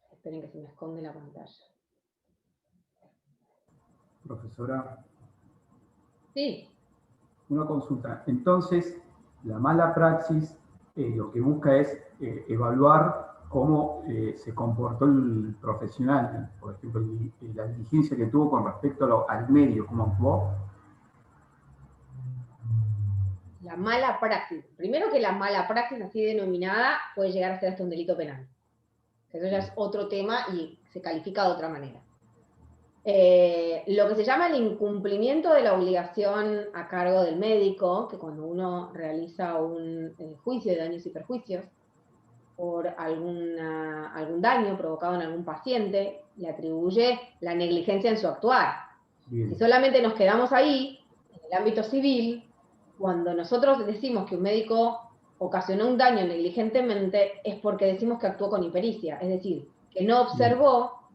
Esperen que se me esconde la pantalla. Profesora, Sí. una consulta. Entonces, la mala praxis lo que busca es evaluar cómo se comportó el profesional, por ejemplo, la diligencia que tuvo con respecto al medio, cómo actuó. La mala praxis. Primero que la mala praxis así denominada puede llegar a ser hasta un delito penal. Eso ya es otro tema y se califica de otra manera. Lo que se llama el incumplimiento de la obligación a cargo del médico, que cuando uno realiza un juicio de daños y perjuicios por algún daño provocado en algún paciente, le atribuye la negligencia en su actuar. Bien. Si solamente nos quedamos ahí, en el ámbito civil, cuando nosotros decimos que un médico ocasionó un daño negligentemente, es porque decimos que actuó con impericia, es decir, que no observó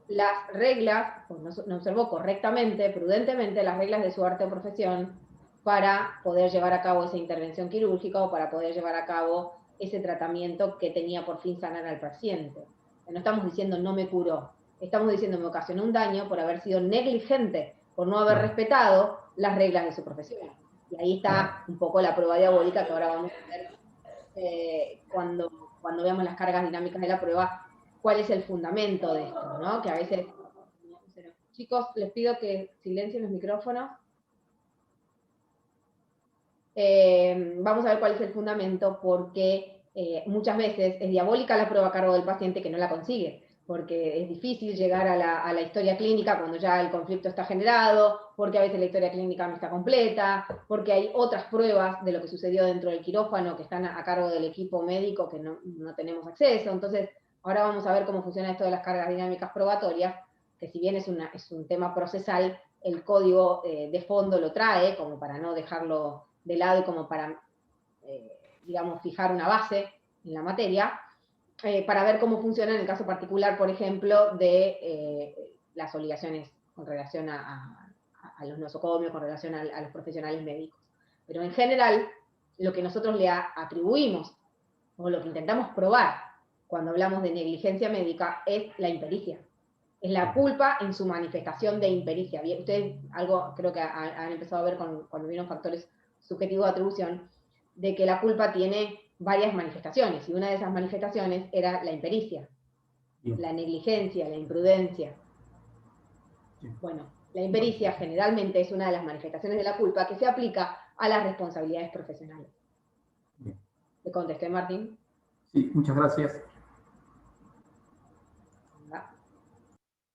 las reglas, pues no observó correctamente, prudentemente, las reglas de su arte o profesión para poder llevar a cabo esa intervención quirúrgica o para poder llevar a cabo ese tratamiento que tenía por fin sanar al paciente. No estamos diciendo no me curó, estamos diciendo me ocasionó un daño por haber sido negligente, por no haber respetado las reglas de su profesión. Y ahí está un poco la prueba diabólica que ahora vamos a ver cuando veamos las cargas dinámicas de la prueba, cuál es el fundamento de esto, ¿no? Que a veces... Chicos, les pido que silencien los micrófonos. Vamos a ver cuál es el fundamento, porque muchas veces es diabólica la prueba a cargo del paciente que no la consigue, porque es difícil llegar a la historia clínica cuando ya el conflicto está generado, porque a veces la historia clínica no está completa, porque hay otras pruebas de lo que sucedió dentro del quirófano que están a cargo del equipo médico que no tenemos acceso. Entonces, ahora vamos a ver cómo funciona esto de las cargas dinámicas probatorias, que si bien es un tema procesal, el código de fondo lo trae, como para no dejarlo de lado y como para, digamos, fijar una base en la materia, para ver cómo funciona en el caso particular, por ejemplo, de las obligaciones con relación a los nosocomios, con relación a los profesionales médicos. Pero en general, lo que nosotros le atribuimos, o lo que intentamos probar cuando hablamos de negligencia médica, es la impericia. Es la culpa en su manifestación de impericia. Bien, ustedes algo creo que han empezado a ver cuando vieron factores subjetivos de atribución, de que la culpa tiene varias manifestaciones, y una de esas manifestaciones era la impericia, la negligencia, la imprudencia. Bueno, la impericia generalmente es una de las manifestaciones de la culpa que se aplica a las responsabilidades profesionales. Bien. ¿Le contesté, Martín? Sí, muchas gracias.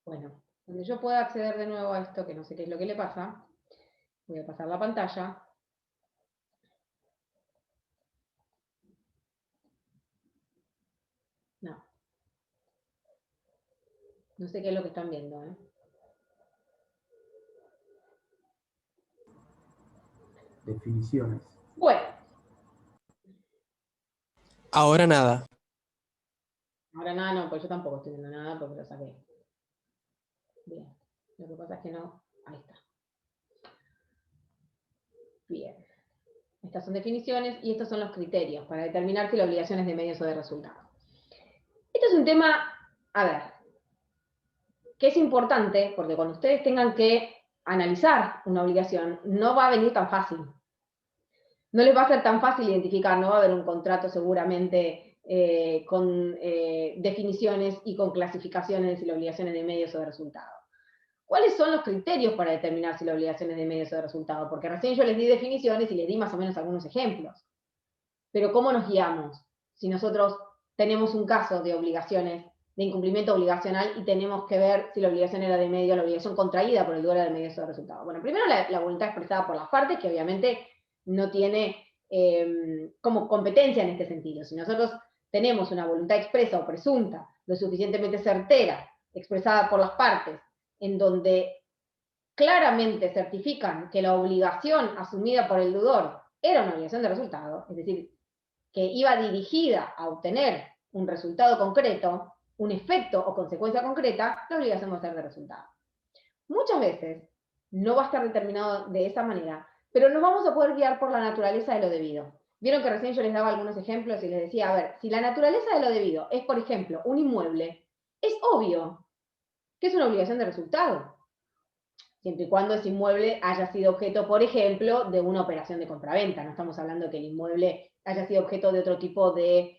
Bueno, donde yo pueda acceder de nuevo a esto, que no sé qué es lo que le pasa, voy a pasar la pantalla. No. No sé qué es lo que están viendo, ¿eh? Definiciones. Bueno. Ahora nada. Ahora nada, no, pues yo tampoco estoy viendo nada porque lo saqué. Bien. Lo que pasa es que no. Ahí está. Bien. Estas son definiciones y estos son los criterios para determinar si la obligación es de medios o de resultados. Esto es un tema, a ver, que es importante, porque cuando ustedes tengan que analizar una obligación, no va a venir tan fácil. No les va a ser tan fácil identificar, no va a haber un contrato seguramente con definiciones y con clasificaciones de si la obligación es de medios o de resultados. ¿Cuáles son los criterios para determinar si la obligación es de medios o de resultados? Porque recién yo les di definiciones y les di más o menos algunos ejemplos. Pero ¿cómo nos guiamos? Si nosotros tenemos un caso de obligaciones, de incumplimiento obligacional, y tenemos que ver si la obligación era de medio, la obligación contraída por el deudor era de medios o de resultados. Bueno, primero la voluntad expresada por las partes, que obviamente no tiene como competencia en este sentido. Si nosotros tenemos una voluntad expresa o presunta, lo suficientemente certera, expresada por las partes, en donde claramente certifican que la obligación asumida por el deudor era una obligación de resultado, es decir, que iba dirigida a obtener un resultado concreto, un efecto o consecuencia concreta, la obligación va a ser de resultado. Muchas veces no va a estar determinado de esa manera, pero nos vamos a poder guiar por la naturaleza de lo debido. Vieron que recién yo les daba algunos ejemplos y les decía, a ver, si la naturaleza de lo debido es, por ejemplo, un inmueble, es obvio que es una obligación de resultado, siempre y cuando ese inmueble haya sido objeto, por ejemplo, de una operación de compraventa. No estamos hablando de que el inmueble haya sido objeto de otro tipo de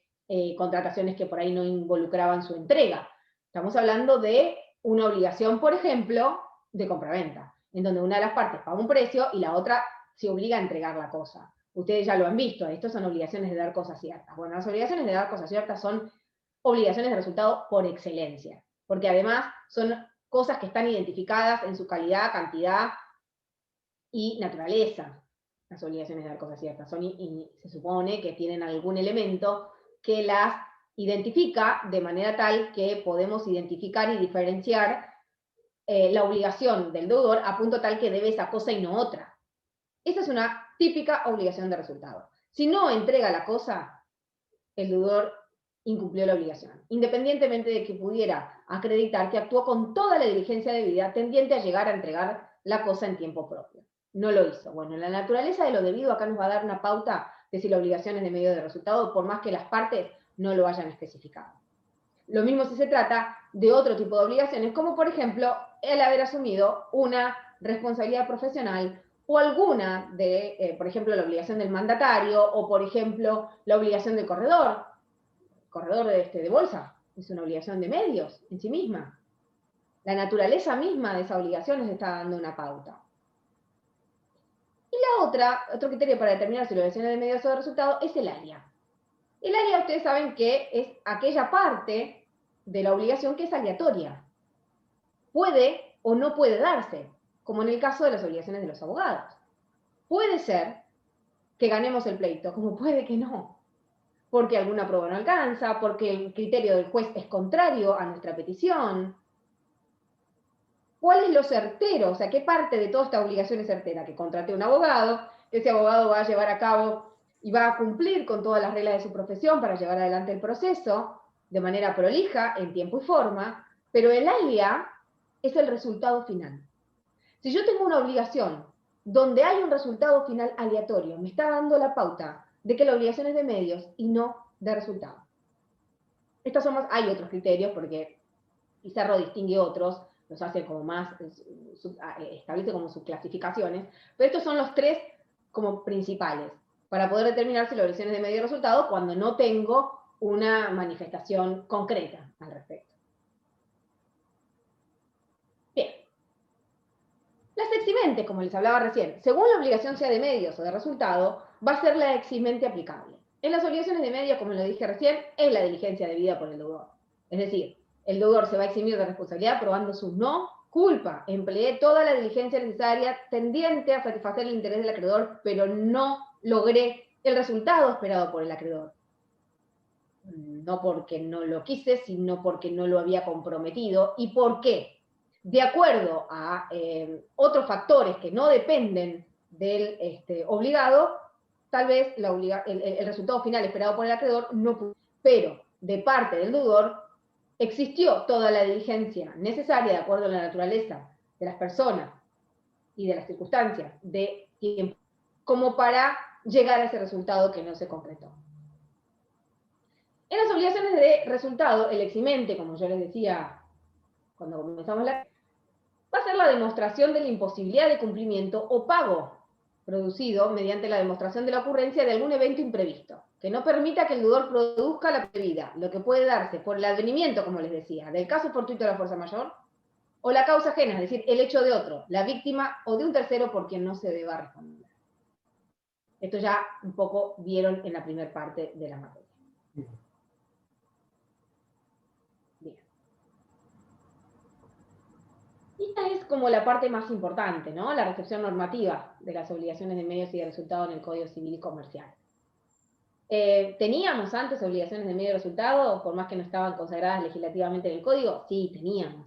contrataciones que por ahí no involucraban su entrega. Estamos hablando de una obligación, por ejemplo, de compraventa, en donde una de las partes paga un precio y la otra se obliga a entregar la cosa. Ustedes ya lo han visto, estos son obligaciones de dar cosas ciertas. Bueno, las obligaciones de dar cosas ciertas son obligaciones de resultado por excelencia, porque además son cosas que están identificadas en su calidad, cantidad y naturaleza. Las obligaciones de dar cosas ciertas son, y se supone que tienen algún elemento que las identifica de manera tal que podemos identificar y diferenciar la obligación del deudor a punto tal que debe esa cosa y no otra. Esa es una típica obligación de resultado. Si no entrega la cosa, el deudor incumplió la obligación, independientemente de que pudiera acreditar que actuó con toda la diligencia debida tendiente a llegar a entregar la cosa en tiempo propio. No lo hizo. Bueno, la naturaleza de lo debido acá nos va a dar una pauta de si la obligación es de medio de resultado, por más que las partes no lo hayan especificado. Lo mismo si se trata de otro tipo de obligaciones, como por ejemplo el haber asumido una responsabilidad profesional o alguna de, por ejemplo, la obligación del mandatario o, por ejemplo, la obligación del corredor. El corredor de bolsa es una obligación de medios en sí misma. La naturaleza misma de esa obligación les está dando una pauta. Y otro criterio para determinar si la obligación es de medios o de resultado es el área. El área, ustedes saben que es aquella parte de la obligación que es aleatoria. Puede o no puede darse, como en el caso de las obligaciones de los abogados. Puede ser que ganemos el pleito, como puede que no, porque alguna prueba no alcanza, porque el criterio del juez es contrario a nuestra petición. ¿Cuál es lo certero? O sea, ¿qué parte de toda esta obligación es certera? Que contraté un abogado, ese abogado va a llevar a cabo y va a cumplir con todas las reglas de su profesión para llevar adelante el proceso de manera prolija, en tiempo y forma, pero el alia es el resultado final. Si yo tengo una obligación donde hay un resultado final aleatorio, me está dando la pauta de que la obligación es de medios y no de resultado. Hay otros criterios, porque Pizarro distingue otros, los hace como más, establece como subclasificaciones, pero estos son los tres como principales, para poder determinar si la obligación es de medio resultado cuando no tengo una manifestación concreta al respecto. Bien. Las eximentes, como les hablaba recién, según la obligación sea de medios o de resultado, va a ser la eximente aplicable. En las obligaciones de medios, como lo dije recién, es la diligencia debida por el deudor. Es decir, el deudor se va a eximir de responsabilidad probando su no culpa. Empleé toda la diligencia necesaria tendiente a satisfacer el interés del acreedor, pero no logré el resultado esperado por el acreedor. No porque no lo quise, sino porque no lo había comprometido. ¿Y por qué? De acuerdo a otros factores que no dependen del obligado, tal vez el resultado final esperado por el acreedor no pudo. Pero de parte del deudor existió toda la diligencia necesaria de acuerdo a la naturaleza de las personas y de las circunstancias de tiempo, como para llegar a ese resultado que no se concretó. En las obligaciones de resultado, el eximente, como yo les decía cuando comenzamos va a ser la demostración de la imposibilidad de cumplimiento o pago producido mediante la demostración de la ocurrencia de algún evento imprevisto, que no permita que el deudor produzca la debida, lo que puede darse por el advenimiento, como les decía, del caso fortuito de la fuerza mayor, o la causa ajena, es decir, el hecho de otro, la víctima o de un tercero por quien no se deba responder. Esto ya un poco vieron en la primera parte de la materia. Bien. Esta es como la parte más importante, ¿no? La recepción normativa de las obligaciones de medios y de resultado en el Código Civil y Comercial. ¿Teníamos antes obligaciones de medio y resultado, por más que no estaban consagradas legislativamente en el Código? Sí, teníamos.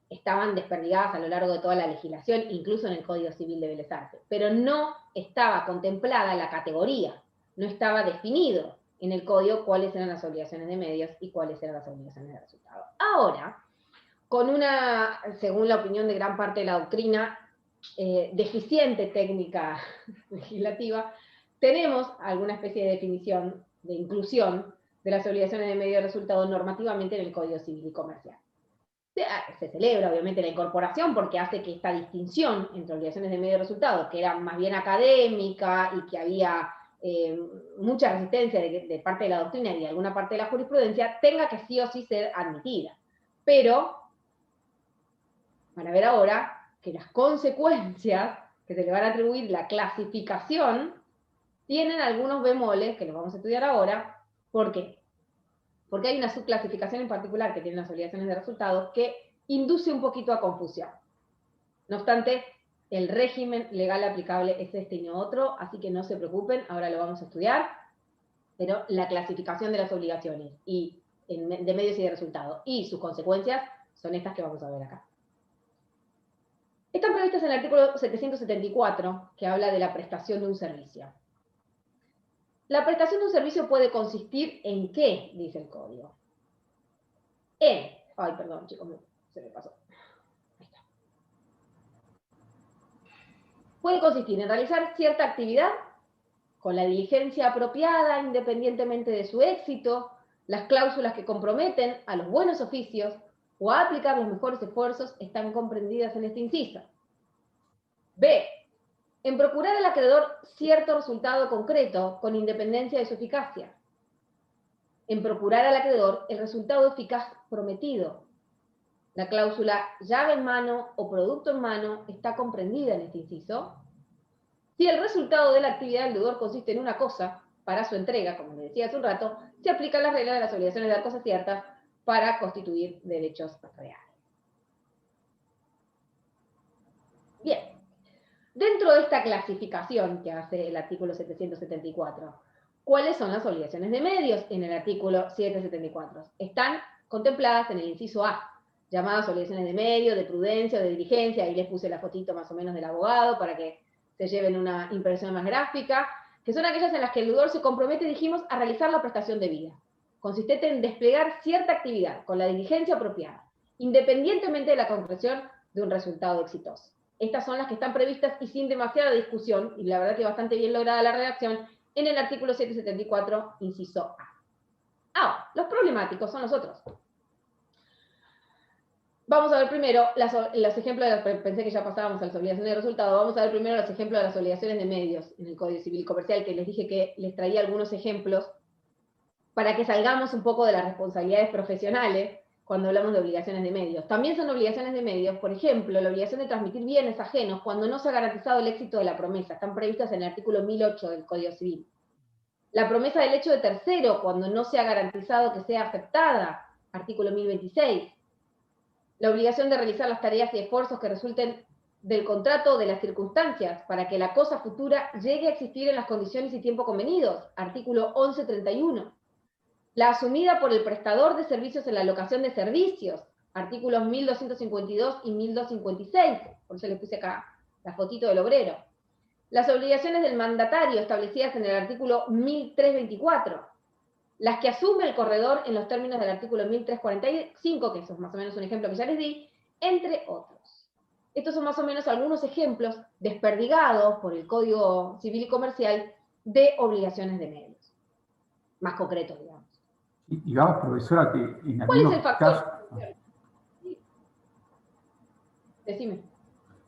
Estaban desperdigadas a lo largo de toda la legislación, incluso en el Código Civil de Bellas Artes, pero no estaba contemplada la categoría, no estaba definido en el Código cuáles eran las obligaciones de medios y cuáles eran las obligaciones de resultado. Ahora, con una, según la opinión de gran parte de la doctrina, deficiente técnica legislativa, tenemos alguna especie de definición, de inclusión de las obligaciones de medio y resultado normativamente en el Código Civil y Comercial. Se celebra obviamente la incorporación porque hace que esta distinción entre obligaciones de medio y resultado, que era más bien académica y que había mucha resistencia de parte de la doctrina y de alguna parte de la jurisprudencia, tenga que sí o sí ser admitida. Pero van a ver ahora que las consecuencias que se le van a atribuir la clasificación tienen algunos bemoles que los vamos a estudiar ahora. ¿Por qué? Porque hay una subclasificación en particular que tienen las obligaciones de resultado que induce un poquito a confusión. No obstante, el régimen legal aplicable es este y no otro, así que no se preocupen, ahora lo vamos a estudiar, pero la clasificación de las obligaciones de medios y de resultado y sus consecuencias son estas que vamos a ver acá. Están previstas en el artículo 774, que habla de la prestación de un servicio. La prestación de un servicio puede consistir en ¿qué? Dice el código. Ay, perdón, chicos, se me pasó. Ahí está. Puede consistir en realizar cierta actividad con la diligencia apropiada, independientemente de su éxito, las cláusulas que comprometen a los buenos oficios o a aplicar los mejores esfuerzos están comprendidas en este inciso. B. En procurar al acreedor cierto resultado concreto con independencia de su eficacia. En procurar al acreedor el resultado eficaz prometido. La cláusula llave en mano o producto en mano está comprendida en este inciso. Si el resultado de la actividad del deudor consiste en una cosa, para su entrega, como les decía hace un rato, se aplican las reglas de las obligaciones de dar cosas ciertas para constituir derechos reales. Bien. Dentro de esta clasificación que hace el artículo 774, ¿cuáles son las obligaciones de medios en el artículo 774? Están contempladas en el inciso A, llamadas obligaciones de medio, de prudencia o de diligencia. Ahí les puse la fotito más o menos del abogado para que se lleven una impresión más gráfica, que son aquellas en las que el deudor se compromete, dijimos, a realizar la prestación debida, consistente en desplegar cierta actividad con la diligencia apropiada, independientemente de la concreción de un resultado exitoso. Estas son las que están previstas y sin demasiada discusión, y la verdad que bastante bien lograda la redacción, en el artículo 774, inciso A. Ahora, los problemáticos son los otros. Vamos a ver primero los ejemplos pensé que ya pasábamos a las obligaciones de resultado, vamos a ver primero los ejemplos de las obligaciones de medios en el Código Civil y Comercial, que les dije que les traía algunos ejemplos para que salgamos un poco de las responsabilidades profesionales cuando hablamos de obligaciones de medios. También son obligaciones de medios, por ejemplo, la obligación de transmitir bienes ajenos cuando no se ha garantizado el éxito de la promesa. Están previstas en el artículo 1008 del Código Civil. La promesa del hecho de tercero cuando no se ha garantizado que sea aceptada. Artículo 1026. La obligación de realizar las tareas y esfuerzos que resulten del contrato o de las circunstancias para que la cosa futura llegue a existir en las condiciones y tiempo convenidos. Artículo 1131. La asumida por el prestador de servicios en la locación de servicios, artículos 1252 y 1256, por eso les puse acá la fotito del obrero. Las obligaciones del mandatario establecidas en el artículo 1324, las que asume el corredor en los términos del artículo 1345, que eso es más o menos un ejemplo que ya les di, entre otros. Estos son más o menos algunos ejemplos desperdigados por el Código Civil y Comercial de obligaciones de medios. Más concretos, digamos. Y digamos, profesora, que en ¿Cuál es algunos el factor? casos... Decime.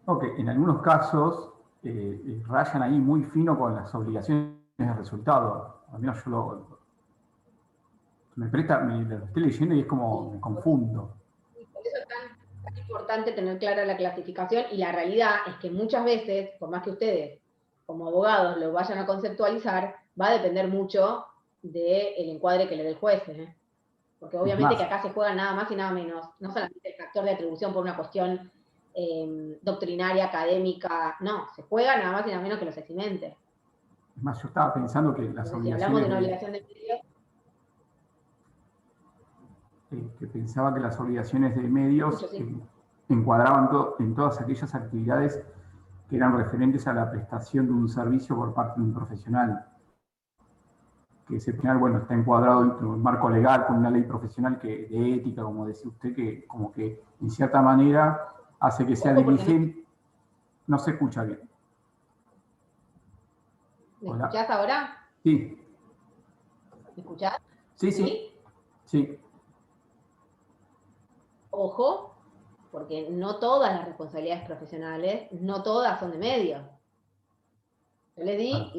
Ok, en algunos casos rayan ahí muy fino con las obligaciones de resultado. Al menos yo lo estoy leyendo y es como me confundo. Por eso es tan importante tener clara la clasificación, y la realidad es que muchas veces, por más que ustedes como abogados lo vayan a conceptualizar, va a depender mucho del encuadre que le dé el juez. Porque obviamente que acá se juega nada más y nada menos, no solamente el factor de atribución por una cuestión doctrinaria, académica, no, se juega nada más y nada menos que los eximentes. Es más, yo estaba pensando que las Entonces, si hablamos de una obligaciones... obligación de medios, que pensaba que las obligaciones de medios mucho, sí. encuadraban en todas aquellas actividades que eran referentes a la prestación de un servicio por parte de un profesional. Que ese profesional, bueno, está encuadrado dentro de un marco legal con una ley profesional de ética, como decía usted, que como que en cierta manera hace que sea diligente. No se escucha bien. ¿Me escuchás ahora? Sí. ¿Me escuchás? Sí, sí. Sí. Ojo, porque no todas las responsabilidades profesionales, no todas son de medios. Yo les di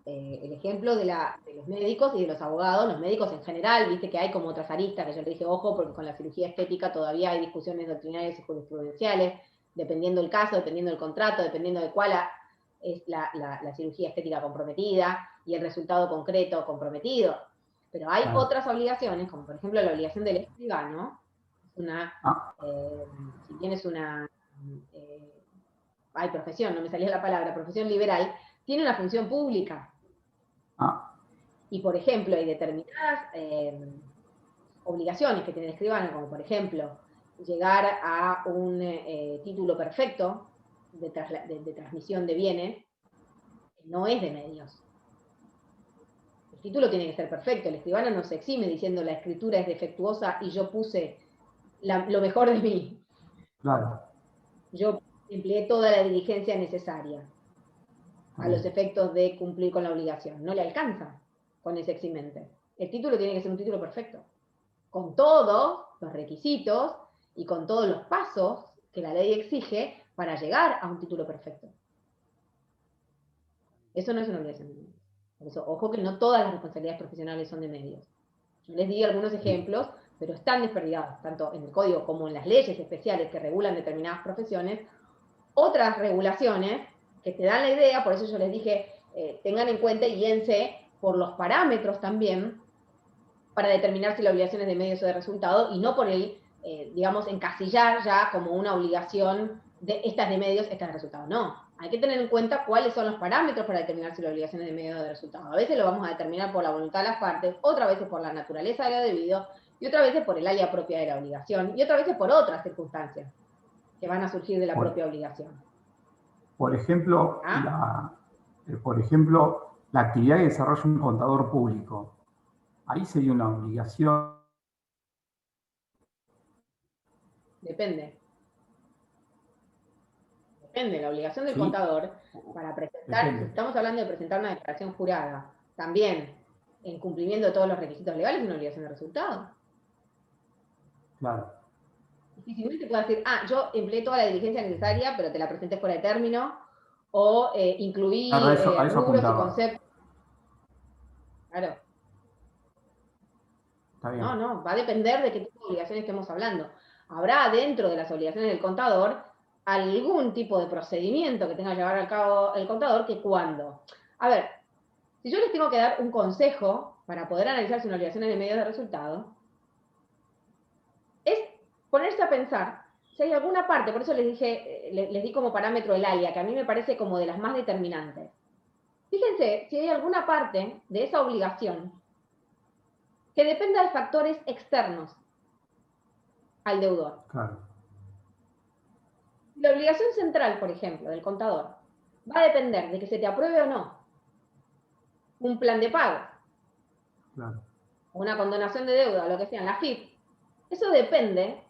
el ejemplo de los médicos y de los abogados, los médicos en general, viste que hay como otras aristas, que yo les dije, ojo, porque con la cirugía estética todavía hay discusiones doctrinarias y jurisprudenciales, dependiendo del caso, dependiendo del contrato, dependiendo de cuál es la cirugía estética comprometida y el resultado concreto comprometido. Pero hay otras obligaciones, como por ejemplo la obligación del escribano, si tienes una profesión, no me salía la palabra, profesión liberal, tiene una función pública. Y por ejemplo, hay determinadas obligaciones que tiene el escribano, como por ejemplo, llegar a un título perfecto de transmisión de bienes, no es de medios. El título tiene que ser perfecto, el escribano no se exime diciendo la escritura es defectuosa y yo puse lo mejor de mí. Claro. Yo empleé toda la diligencia necesaria a los efectos de cumplir con la obligación. No le alcanza con ese eximente. El título tiene que ser un título perfecto, con todos los requisitos y con todos los pasos que la ley exige para llegar a un título perfecto. Eso no es una obligación de medios. Por eso, ojo que no todas las responsabilidades profesionales son de medios. Yo les di algunos ejemplos, pero están desperdigados, tanto en el código como en las leyes especiales que regulan determinadas profesiones. Otras regulaciones que te dan la idea, por eso yo les dije, tengan en cuenta y guíense por los parámetros también, para determinar si la obligación es de medios o de resultado, y no por el, digamos, encasillar ya como una obligación de estas de medios, estas de resultado. No, hay que tener en cuenta cuáles son los parámetros para determinar si la obligación es de medios o de resultado. A veces lo vamos a determinar por la voluntad de las partes, otras veces por la naturaleza de lo debido, y otras veces por el área propia de la obligación, y otras veces por otras circunstancias que van a surgir de la propia obligación. Por ejemplo, la actividad que desarrolla un contador público, ahí sería una obligación. Depende. Depende, la obligación del contador para presentar, si estamos hablando de presentar una declaración jurada, también en cumplimiento de todos los requisitos legales, es una obligación de resultado. Claro. Difícilmente puedo decir, yo empleé toda la diligencia necesaria, pero te la presenté fuera de término, o incluí rubros y conceptos. Claro. Está bien. No, va a depender de qué tipo de obligaciones estemos hablando. Habrá dentro de las obligaciones del contador algún tipo de procedimiento que tenga que llevar a cabo el contador que cuando. A ver, si yo les tengo que dar un consejo para poder analizar si una obligación es de medios de resultado, es ponerse a pensar si hay alguna parte, por eso les dije, les di como parámetro el ALIA, que a mí me parece como de las más determinantes. Fíjense si hay alguna parte de esa obligación que dependa de factores externos al deudor. Claro. La obligación central, por ejemplo, del contador, va a depender de que se te apruebe o no un plan de pago, Claro. una condonación de deuda, o lo que sea, la FIP. Eso depende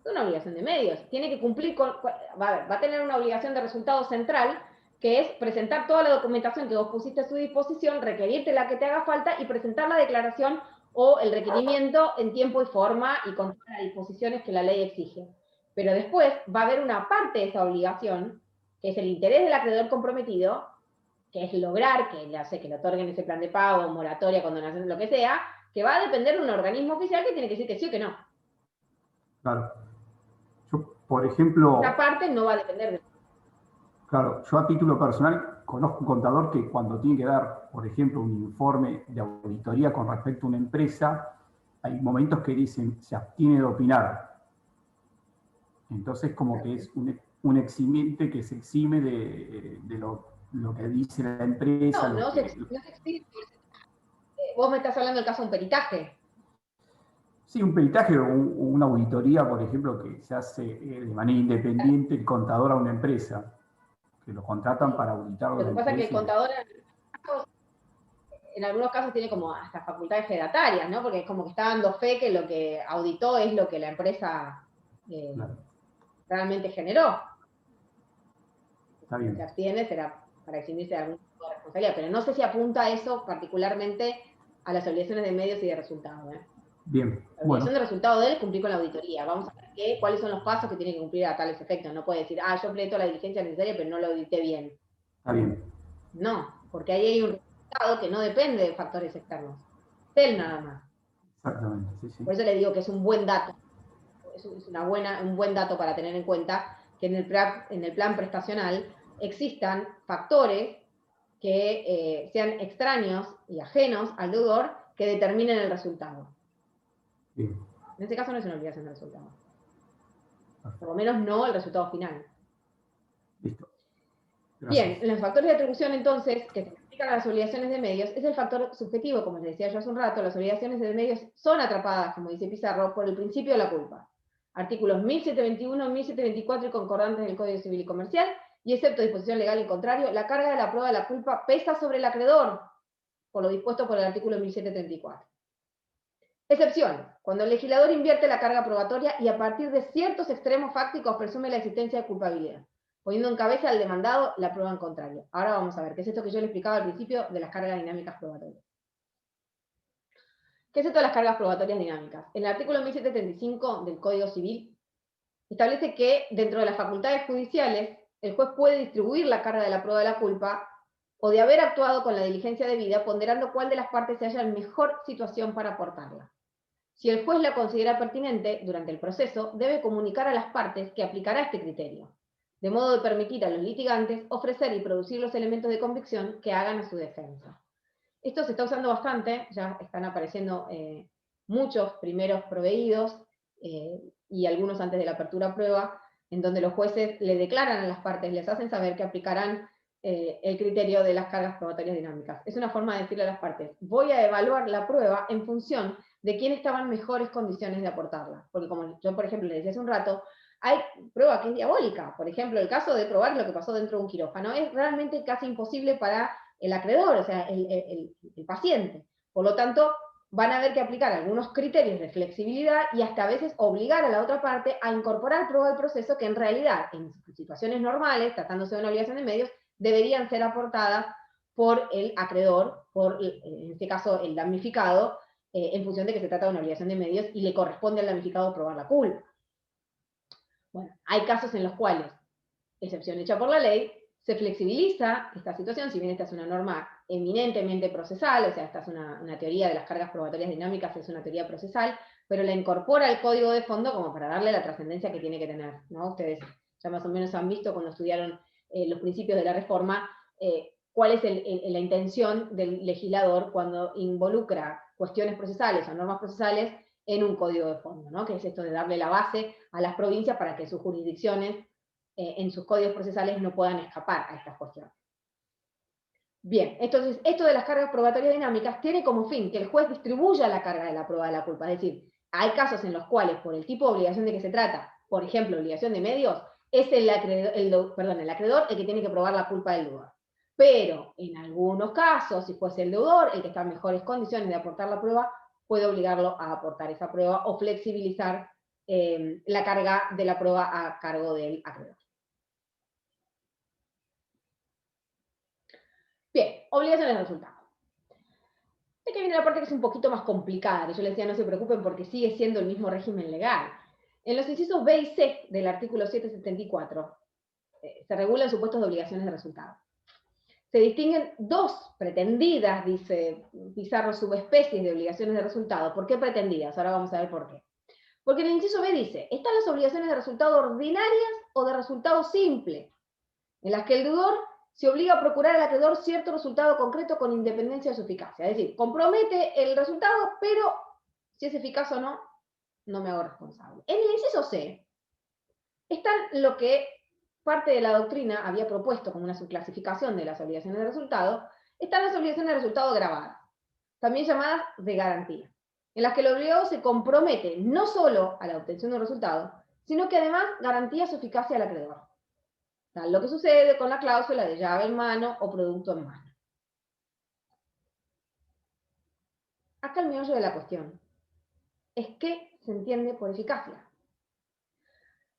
de una obligación de medios. Tiene que cumplir con, va a tener una obligación de resultado central que es presentar toda la documentación que vos pusiste a su disposición, requerirte la que te haga falta y presentar la declaración o el requerimiento en tiempo y forma y con todas las disposiciones que la ley exige. Pero después va a haber una parte de esa obligación, que es el interés del acreedor comprometido, que es lograr que le otorguen ese plan de pago, moratoria, condonación, lo que sea, que va a depender de un organismo oficial que tiene que decir que sí o que no. Claro. Yo, por ejemplo... Esa parte no va a depender de... Claro, yo a título personal conozco un contador que cuando tiene que dar, por ejemplo, un informe de auditoría con respecto a una empresa, hay momentos que dicen se abstiene de opinar. Entonces como que es un eximiente que se exime de lo que dice la empresa. No se exime. Vos me estás hablando del caso de un peritaje. Sí, un peritaje o una auditoría, por ejemplo, que se hace de manera independiente el contador a una empresa, que lo contratan para auditar. Lo que pasa es que el contador en algunos casos tiene como hasta facultades fedatarias, ¿no? Porque es como que está dando fe que lo que auditó es lo que la empresa realmente generó. Está bien. Si se abstiene será para eximirse de algún tipo de responsabilidad, pero no sé si apunta a eso particularmente a las obligaciones de medios y de resultados. Bien. La obligación de resultado de él es cumplir con la auditoría. Vamos a ver cuáles son los pasos que tiene que cumplir a tales efectos. No puede decir, yo empleé toda la diligencia necesaria, pero no lo audité bien. Está bien. No, porque ahí hay un resultado que no depende de factores externos. Es él nada más. Exactamente, sí, sí. Por eso le digo que es un buen dato. Es un buen dato para tener en cuenta que en el plan prestacional existan factores que sean extraños y ajenos al deudor que determinen el resultado. Bien. En este caso no es una obligación de resultado. Por lo menos no el resultado final. Listo. Gracias. Bien, los factores de atribución entonces, que se aplican a las obligaciones de medios, es el factor subjetivo, como les decía yo hace un rato. Las obligaciones de medios son atrapadas, como dice Pizarro, por el principio de la culpa. Artículos 1721, 1724 y concordantes del Código Civil y Comercial, y excepto disposición legal en contrario, la carga de la prueba de la culpa pesa sobre el acreedor, por lo dispuesto por el artículo 1734. Excepción, cuando el legislador invierte la carga probatoria y a partir de ciertos extremos fácticos presume la existencia de culpabilidad, poniendo en cabeza al demandado la prueba en contrario. Ahora vamos a ver, ¿qué es esto que yo le explicaba al principio de las cargas dinámicas probatorias? ¿Qué es esto de las cargas probatorias dinámicas? En el artículo 1735 del Código Civil establece que dentro de las facultades judiciales el juez puede distribuir la carga de la prueba de la culpa o de haber actuado con la diligencia debida, ponderando cuál de las partes se halla en mejor situación para aportarla. Si el juez la considera pertinente, durante el proceso, debe comunicar a las partes que aplicará este criterio, de modo de permitir a los litigantes ofrecer y producir los elementos de convicción que hagan a su defensa. Esto se está usando bastante, ya están apareciendo muchos primeros proveídos y algunos antes de la apertura a prueba, en donde los jueces le declaran a las partes, les hacen saber que aplicarán el criterio de las cargas probatorias dinámicas. Es una forma de decirle a las partes, voy a evaluar la prueba en función de quién estaba en mejores condiciones de aportarla. Porque como yo, por ejemplo, le decía hace un rato, hay prueba que es diabólica. Por ejemplo, el caso de probar lo que pasó dentro de un quirófano es realmente casi imposible para el acreedor, o sea, el paciente. Por lo tanto, van a haber que aplicar algunos criterios de flexibilidad y hasta a veces obligar a la otra parte a incorporar prueba al proceso que en realidad, en situaciones normales, tratándose de una obligación de medios, deberían ser aportadas por el acreedor, por, en este caso, el damnificado, en función de que se trata de una obligación de medios y le corresponde al damnificado probar la culpa. Bueno, hay casos en los cuales, excepción hecha por la ley, se flexibiliza esta situación, si bien esta es una norma eminentemente procesal, o sea, esta es una teoría de las cargas probatorias dinámicas, es una teoría procesal, pero la incorpora al código de fondo como para darle la trascendencia que tiene que tener, ¿no? Ustedes ya más o menos han visto cuando estudiaron los principios de la reforma, cuál es la intención del legislador cuando involucra cuestiones procesales o normas procesales en un código de fondo, ¿no? Que es esto de darle la base a las provincias para que sus jurisdicciones en sus códigos procesales no puedan escapar a estas cuestiones. Bien, entonces, esto de las cargas probatorias dinámicas tiene como fin que el juez distribuya la carga de la prueba de la culpa, es decir, hay casos en los cuales, por el tipo de obligación de que se trata, por ejemplo, obligación de medios, es el acreedor el que tiene que probar la culpa del deudor. Pero, en algunos casos, si fuese el deudor el que está en mejores condiciones de aportar la prueba, puede obligarlo a aportar esa prueba o flexibilizar la carga de la prueba a cargo del acreedor. obligaciones de resultado. Aquí viene la parte que es un poquito más complicada, que yo les decía no se preocupen porque sigue siendo el mismo régimen legal. En los incisos B y C del artículo 774 se regulan supuestos de obligaciones de resultado. Se distinguen dos pretendidas, dice Pizarro, subespecies de obligaciones de resultado. ¿Por qué pretendidas? Ahora vamos a ver por qué. Porque en el inciso B dice, están las obligaciones de resultado ordinarias o de resultado simple, en las que el deudor se obliga a procurar al acreedor cierto resultado concreto con independencia de su eficacia. Es decir, compromete el resultado, pero si es eficaz o no, no me hago responsable. En el inciso C está lo que parte de la doctrina había propuesto como una subclasificación de las obligaciones de resultado, están las obligaciones de resultado grabadas, también llamadas de garantía, en las que el obligado se compromete no solo a la obtención de un resultado, sino que además garantía su eficacia al acreedor. Tal lo que sucede con la cláusula de llave en mano o producto en mano. Acá el meollo de la cuestión es qué se entiende por eficacia.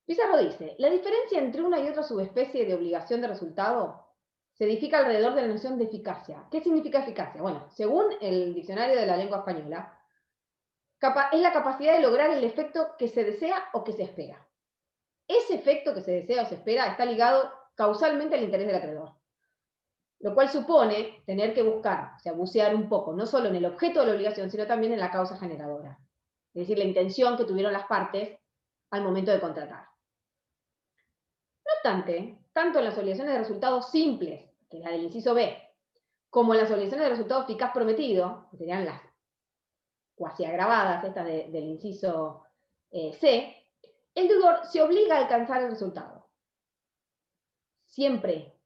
Pizarro dice, la diferencia entre una y otra subespecie de obligación de resultado se edifica alrededor de la noción de eficacia. ¿Qué significa eficacia? Bueno, según el diccionario de la lengua española, es la capacidad de lograr el efecto que se desea o que se espera. Ese efecto que se desea o se espera está ligado causalmente al interés del acreedor, lo cual supone tener que buscar, o sea, bucear un poco, no solo en el objeto de la obligación, sino también en la causa generadora, es decir, la intención que tuvieron las partes al momento de contratar. No obstante, tanto en las obligaciones de resultados simples, que es la del inciso B, como en las obligaciones de resultado eficaz prometido, que serían las cuasi agravadas, estas del inciso C, el deudor se obliga a alcanzar el resultado. Siempre,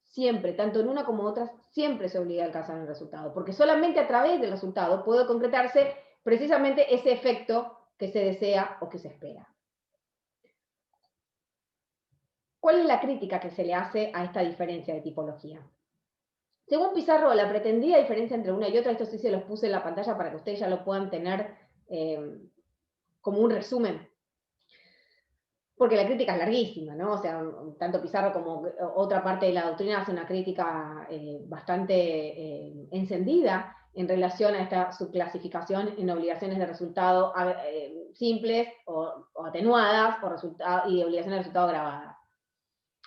siempre, tanto en una como en otras, siempre se obliga a alcanzar el resultado, porque solamente a través del resultado puede concretarse precisamente ese efecto que se desea o que se espera. ¿Cuál es la crítica que se le hace a esta diferencia de tipología? Según Pizarro, la pretendida diferencia entre una y otra, esto sí se los puse en la pantalla para que ustedes ya lo puedan tener como un resumen, porque la crítica es larguísima, ¿no? O sea, tanto Pizarro como otra parte de la doctrina hace una crítica bastante encendida en relación a esta subclasificación en obligaciones de resultado simples o atenuadas y de obligaciones de resultado gravadas.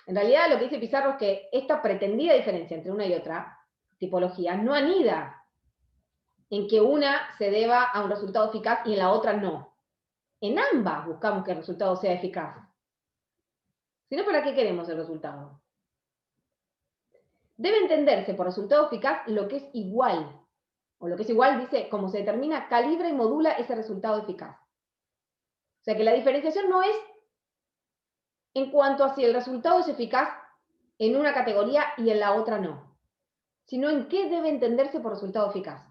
En realidad lo que dice Pizarro es que esta pretendida diferencia entre una y otra tipología no anida en que una se deba a un resultado eficaz y en la otra no. En ambas buscamos que el resultado sea eficaz. Si no, ¿para qué queremos el resultado? Debe entenderse por resultado eficaz lo que es igual. O lo que es igual dice, como se determina, calibra y modula ese resultado eficaz. O sea que la diferenciación no es en cuanto a si el resultado es eficaz en una categoría y en la otra no, sino en qué debe entenderse por resultado eficaz.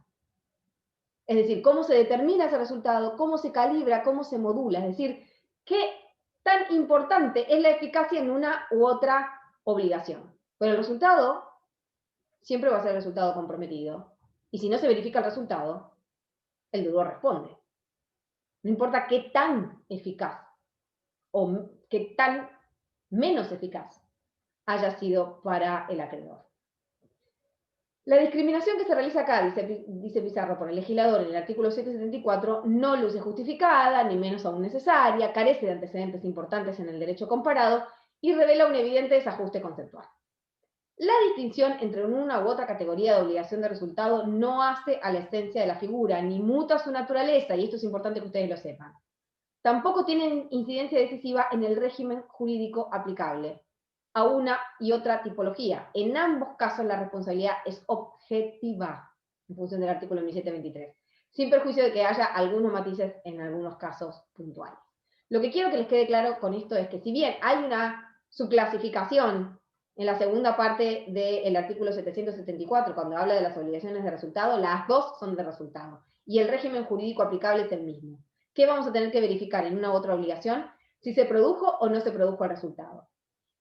Es decir, cómo se determina ese resultado, cómo se calibra, cómo se modula, es decir, qué tan importante es la eficacia en una u otra obligación. Pero el resultado siempre va a ser el resultado comprometido, y si no se verifica el resultado, el deudor responde. No importa qué tan eficaz o qué tan menos eficaz haya sido para el acreedor. La discriminación que se realiza acá, dice Pizarro, por el legislador en el artículo 774, no luce justificada, ni menos aún necesaria, carece de antecedentes importantes en el derecho comparado y revela un evidente desajuste conceptual. La distinción entre una u otra categoría de obligación de resultado no hace a la esencia de la figura, ni muta su naturaleza, y esto es importante que ustedes lo sepan. Tampoco tienen incidencia decisiva en el régimen jurídico aplicable a una y otra tipología. En ambos casos la responsabilidad es objetiva, en función del artículo 1723, sin perjuicio de que haya algunos matices en algunos casos puntuales. Lo que quiero que les quede claro con esto es que si bien hay una subclasificación en la segunda parte del artículo 774, cuando habla de las obligaciones de resultado, las dos son de resultado, y el régimen jurídico aplicable es el mismo. ¿Qué vamos a tener que verificar en una u otra obligación? Si se produjo o no se produjo el resultado.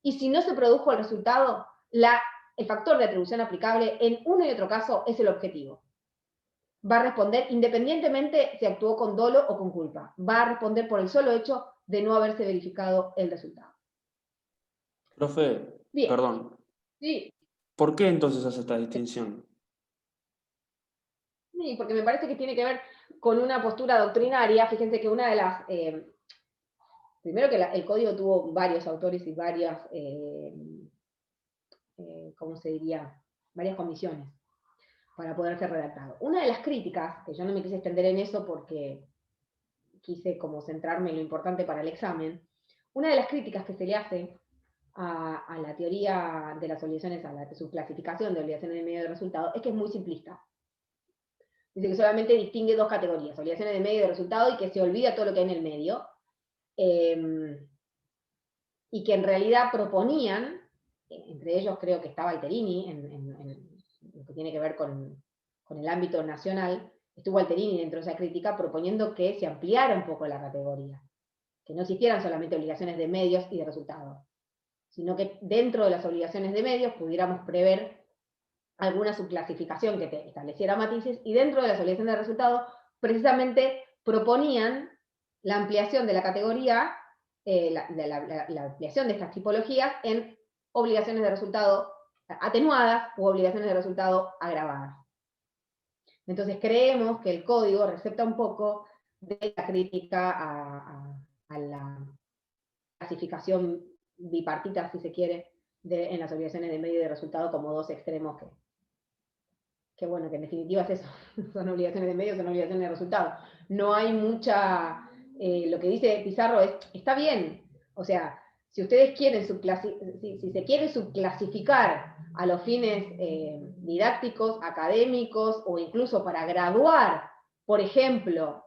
Y si no se produjo el resultado, el factor de atribución aplicable en uno y otro caso es el objetivo. Va a responder independientemente si actuó con dolo o con culpa. Va a responder por el solo hecho de no haberse verificado el resultado. Profe, Bien. perdón. Sí. ¿Por qué entonces hace esta distinción? Sí, porque me parece que tiene que ver con una postura doctrinaria. Fíjense que una de las... primero que el código tuvo varios autores y varias, ¿cómo se diría? Varias comisiones para poder ser redactado. Una de las críticas, que yo no me quise extender en eso porque quise como centrarme en lo importante para el examen, una de las críticas que se le hace a la teoría de las obligaciones, a la subclasificación de obligaciones de medio de resultado, es que es muy simplista. Dice que solamente distingue dos categorías, obligaciones de medio y de resultado, y que se olvida todo lo que hay en el medio, y que en realidad proponían, entre ellos creo que estaba Alterini, en lo que tiene que ver con el ámbito nacional, estuvo Alterini dentro de esa crítica proponiendo que se ampliara un poco la categoría, que no existieran solamente obligaciones de medios y de resultados, sino que dentro de las obligaciones de medios pudiéramos prever alguna subclasificación que estableciera matices, y dentro de las obligaciones de resultados precisamente proponían la ampliación de la categoría, la ampliación de estas tipologías en obligaciones de resultado atenuadas u obligaciones de resultado agravadas. Entonces creemos que el código recepta un poco de la crítica a la clasificación bipartita, si se quiere, en las obligaciones de medio y de resultado como dos extremos que bueno, que en definitiva es eso, son obligaciones de medio, son obligaciones de resultado. No hay mucha, lo que dice Pizarro está bien, o sea, si ustedes quieren si se quiere subclasificar a los fines didácticos, académicos, o incluso para graduar, por ejemplo,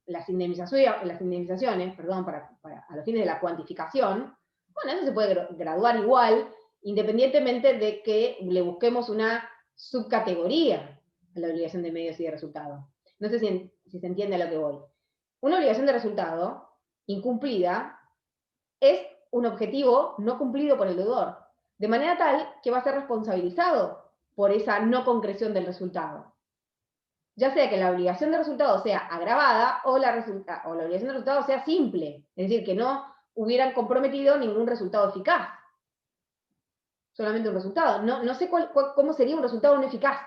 las indemnizaciones, perdón, a los fines de la cuantificación, bueno, eso se puede graduar igual, independientemente de que le busquemos una subcategoría a la obligación de medios y de resultado. No sé si se entiende a lo que voy. Una obligación de resultado incumplida es un objetivo no cumplido por el deudor, de manera tal que va a ser responsabilizado por esa no concreción del resultado. Ya sea que la obligación de resultado sea agravada o la obligación de resultado sea simple, es decir, que no hubieran comprometido ningún resultado eficaz. Solamente un resultado. No sé cómo sería un resultado no eficaz.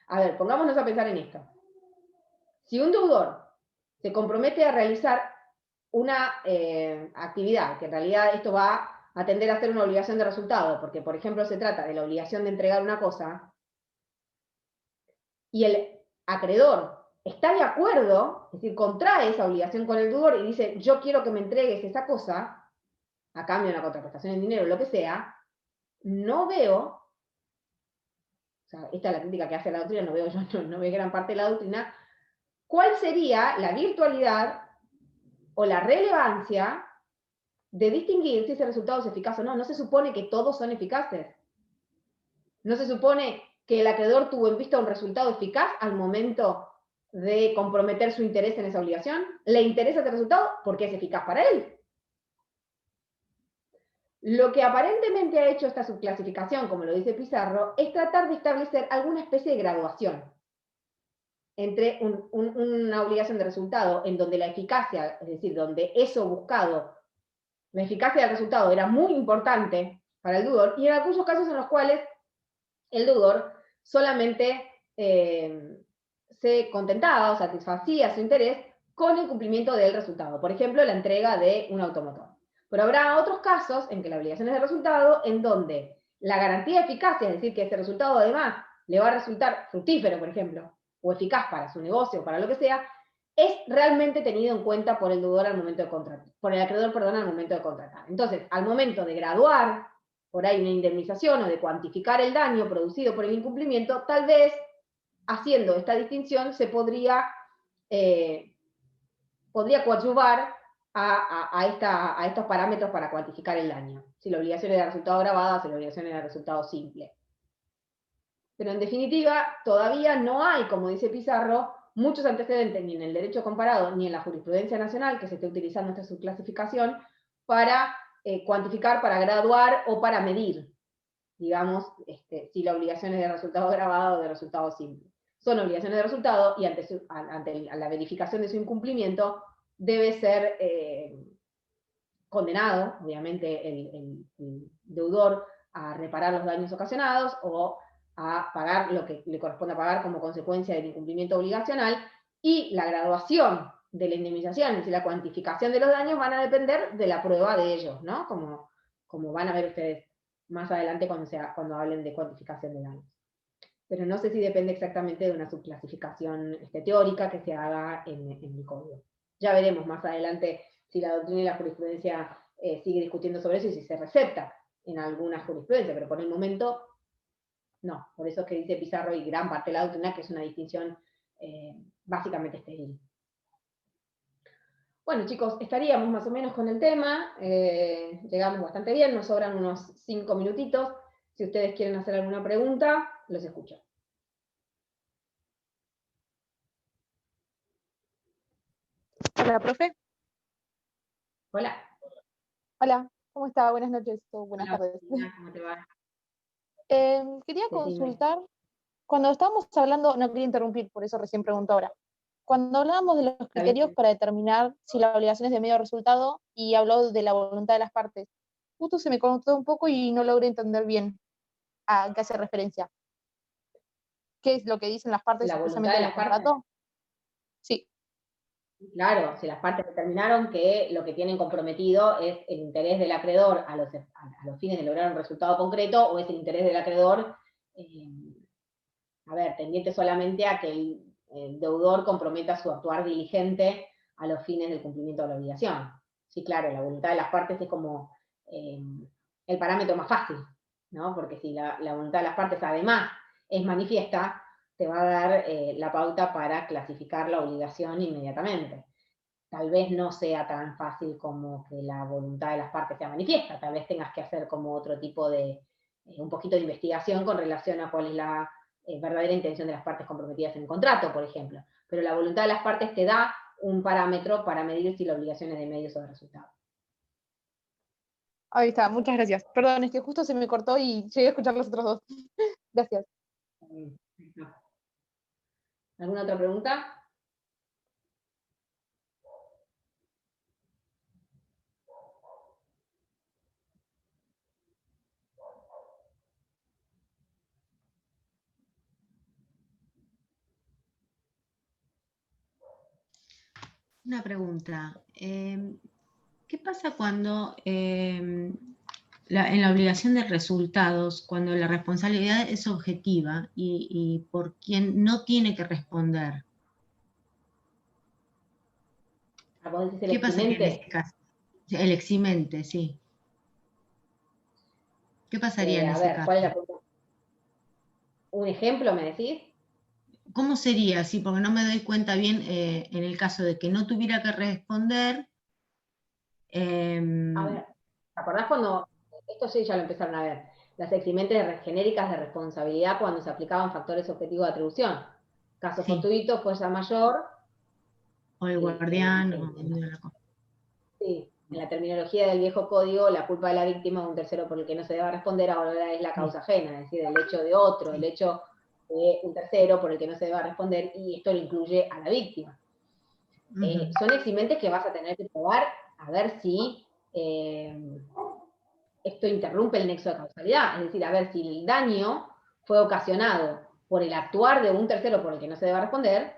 A ver, pongámonos a pensar en esto. Si un deudor se compromete a realizar una actividad, que en realidad esto va a tender a ser una obligación de resultado, porque por ejemplo se trata de la obligación de entregar una cosa, y el acreedor está de acuerdo, es decir, contrae esa obligación con el deudor y dice, yo quiero que me entregues esa cosa, a cambio de una contraprestación en dinero, lo que sea, no veo, o sea, esta es la crítica que hace la doctrina, no veo gran parte de la doctrina, cuál sería la virtualidad o la relevancia de distinguir si ese resultado es eficaz o no. No se supone que todos son eficaces. No se supone que el acreedor tuvo en vista un resultado eficaz al momento de comprometer su interés en esa obligación. ¿Le interesa ese resultado? Porque es eficaz para él. Lo que aparentemente ha hecho esta subclasificación, como lo dice Pizarro, es tratar de establecer alguna especie de graduación entre una obligación de resultado en donde la eficacia, es decir, donde eso buscado, la eficacia del resultado era muy importante para el deudor, y en aquellos casos en los cuales el deudor solamente se contentaba o satisfacía su interés con el cumplimiento del resultado. Por ejemplo, la entrega de un automotor. Pero habrá otros casos en que la obligación es de resultado, en donde la garantía de eficacia, es decir, que ese resultado además le va a resultar fructífero, por ejemplo, o eficaz para su negocio o para lo que sea, es realmente tenido en cuenta por el deudor al momento de contratar, por el acreedor, perdón, al momento de contratar. Entonces, al momento de graduar por ahí una indemnización o de cuantificar el daño producido por el incumplimiento, tal vez haciendo esta distinción se podría coadyuvar a estos parámetros para cuantificar el daño. Si la obligación es de resultado agravado, si la obligación es de resultado simple. Pero en definitiva, todavía no hay, como dice Pizarro, muchos antecedentes ni en el derecho comparado ni en la jurisprudencia nacional que se esté utilizando esta subclasificación para cuantificar, para graduar o para medir, digamos, si la obligación es de resultado agravado o de resultado simple. Son obligaciones de resultado y ante la verificación de su incumplimiento debe ser condenado, obviamente, el deudor a reparar los daños ocasionados o a pagar lo que le corresponde pagar como consecuencia del incumplimiento obligacional, y la graduación de la indemnización, es decir, la cuantificación de los daños, van a depender de la prueba de ellos, ¿no? Como van a ver ustedes más adelante cuando hablen de cuantificación de daños. Pero no sé si depende exactamente de una subclasificación teórica que se haga en el código. Ya veremos más adelante si la doctrina y la jurisprudencia sigue discutiendo sobre eso y si se recepta en alguna jurisprudencia, pero por el momento no. Por eso es que dice Pizarro y gran parte de la doctrina que es una distinción básicamente estéril. Bueno, chicos, estaríamos más o menos con el tema. Llegamos bastante bien, nos sobran unos 5 minutitos. Si ustedes quieren hacer alguna pregunta, los escucho. Hola, profe. Hola. Hola, ¿cómo está? Buenas noches o buenas Hola, tardes. ¿cómo te va? Quería consultar, cuando estábamos hablando, no quería interrumpir, por eso recién pregunto ahora. Cuando hablábamos de los criterios para determinar si la obligación es de medio resultado y habló de la voluntad de las partes, justo se me cortó un poco y no logré entender bien a qué hace referencia. ¿Qué es lo que dicen las partes La voluntad justamente de en las el partes. contrato? Sí. Claro, si las partes determinaron que lo que tienen comprometido es el interés del acreedor a los fines de lograr un resultado concreto, o es el interés del acreedor, tendiente solamente a que el deudor comprometa su actuar diligente a los fines del cumplimiento de la obligación. Sí, claro, la voluntad de las partes es como el parámetro más fácil, ¿no? Porque si la voluntad de las partes además es manifiesta, te va a dar la pauta para clasificar la obligación inmediatamente. Tal vez no sea tan fácil como que la voluntad de las partes sea manifiesta, tal vez tengas que hacer como otro tipo de, un poquito de investigación con relación a cuál es la verdadera intención de las partes comprometidas en el contrato, por ejemplo. Pero la voluntad de las partes te da un parámetro para medir si la obligación es de medios o de resultados. Ahí está, muchas gracias. Perdón, es que justo se me cortó y llegué a escuchar los otros dos. Gracias. ¿Alguna otra pregunta? Una pregunta. ¿Qué pasa cuando en la obligación de resultados, cuando la responsabilidad es objetiva y por quien no tiene que responder? ¿Vos decís el ¿Qué pasaría en eximente? ese caso? El eximente, sí. ¿Qué pasaría en ese caso? ¿Cuál es la pregunta? ¿Un ejemplo me decís? ¿Cómo sería? Sí, porque no me doy cuenta bien en el caso de que no tuviera que responder. A ver, ¿te acordás cuando, esto sí ya lo empezaron a ver, las eximentes genéricas de responsabilidad cuando se aplicaban factores objetivos de atribución? Caso fortuito, fuerza mayor. O el guardián. Sí, en la terminología del viejo código, la culpa de la víctima es un tercero por el que no se deba responder, ahora es la causa ajena, es decir, el hecho de otro, el hecho de un tercero por el que no se deba responder, y esto lo incluye a la víctima. Son eximentes que vas a tener que probar a ver si esto interrumpe el nexo de causalidad, es decir, a ver si el daño fue ocasionado por el actuar de un tercero por el que no se deba responder,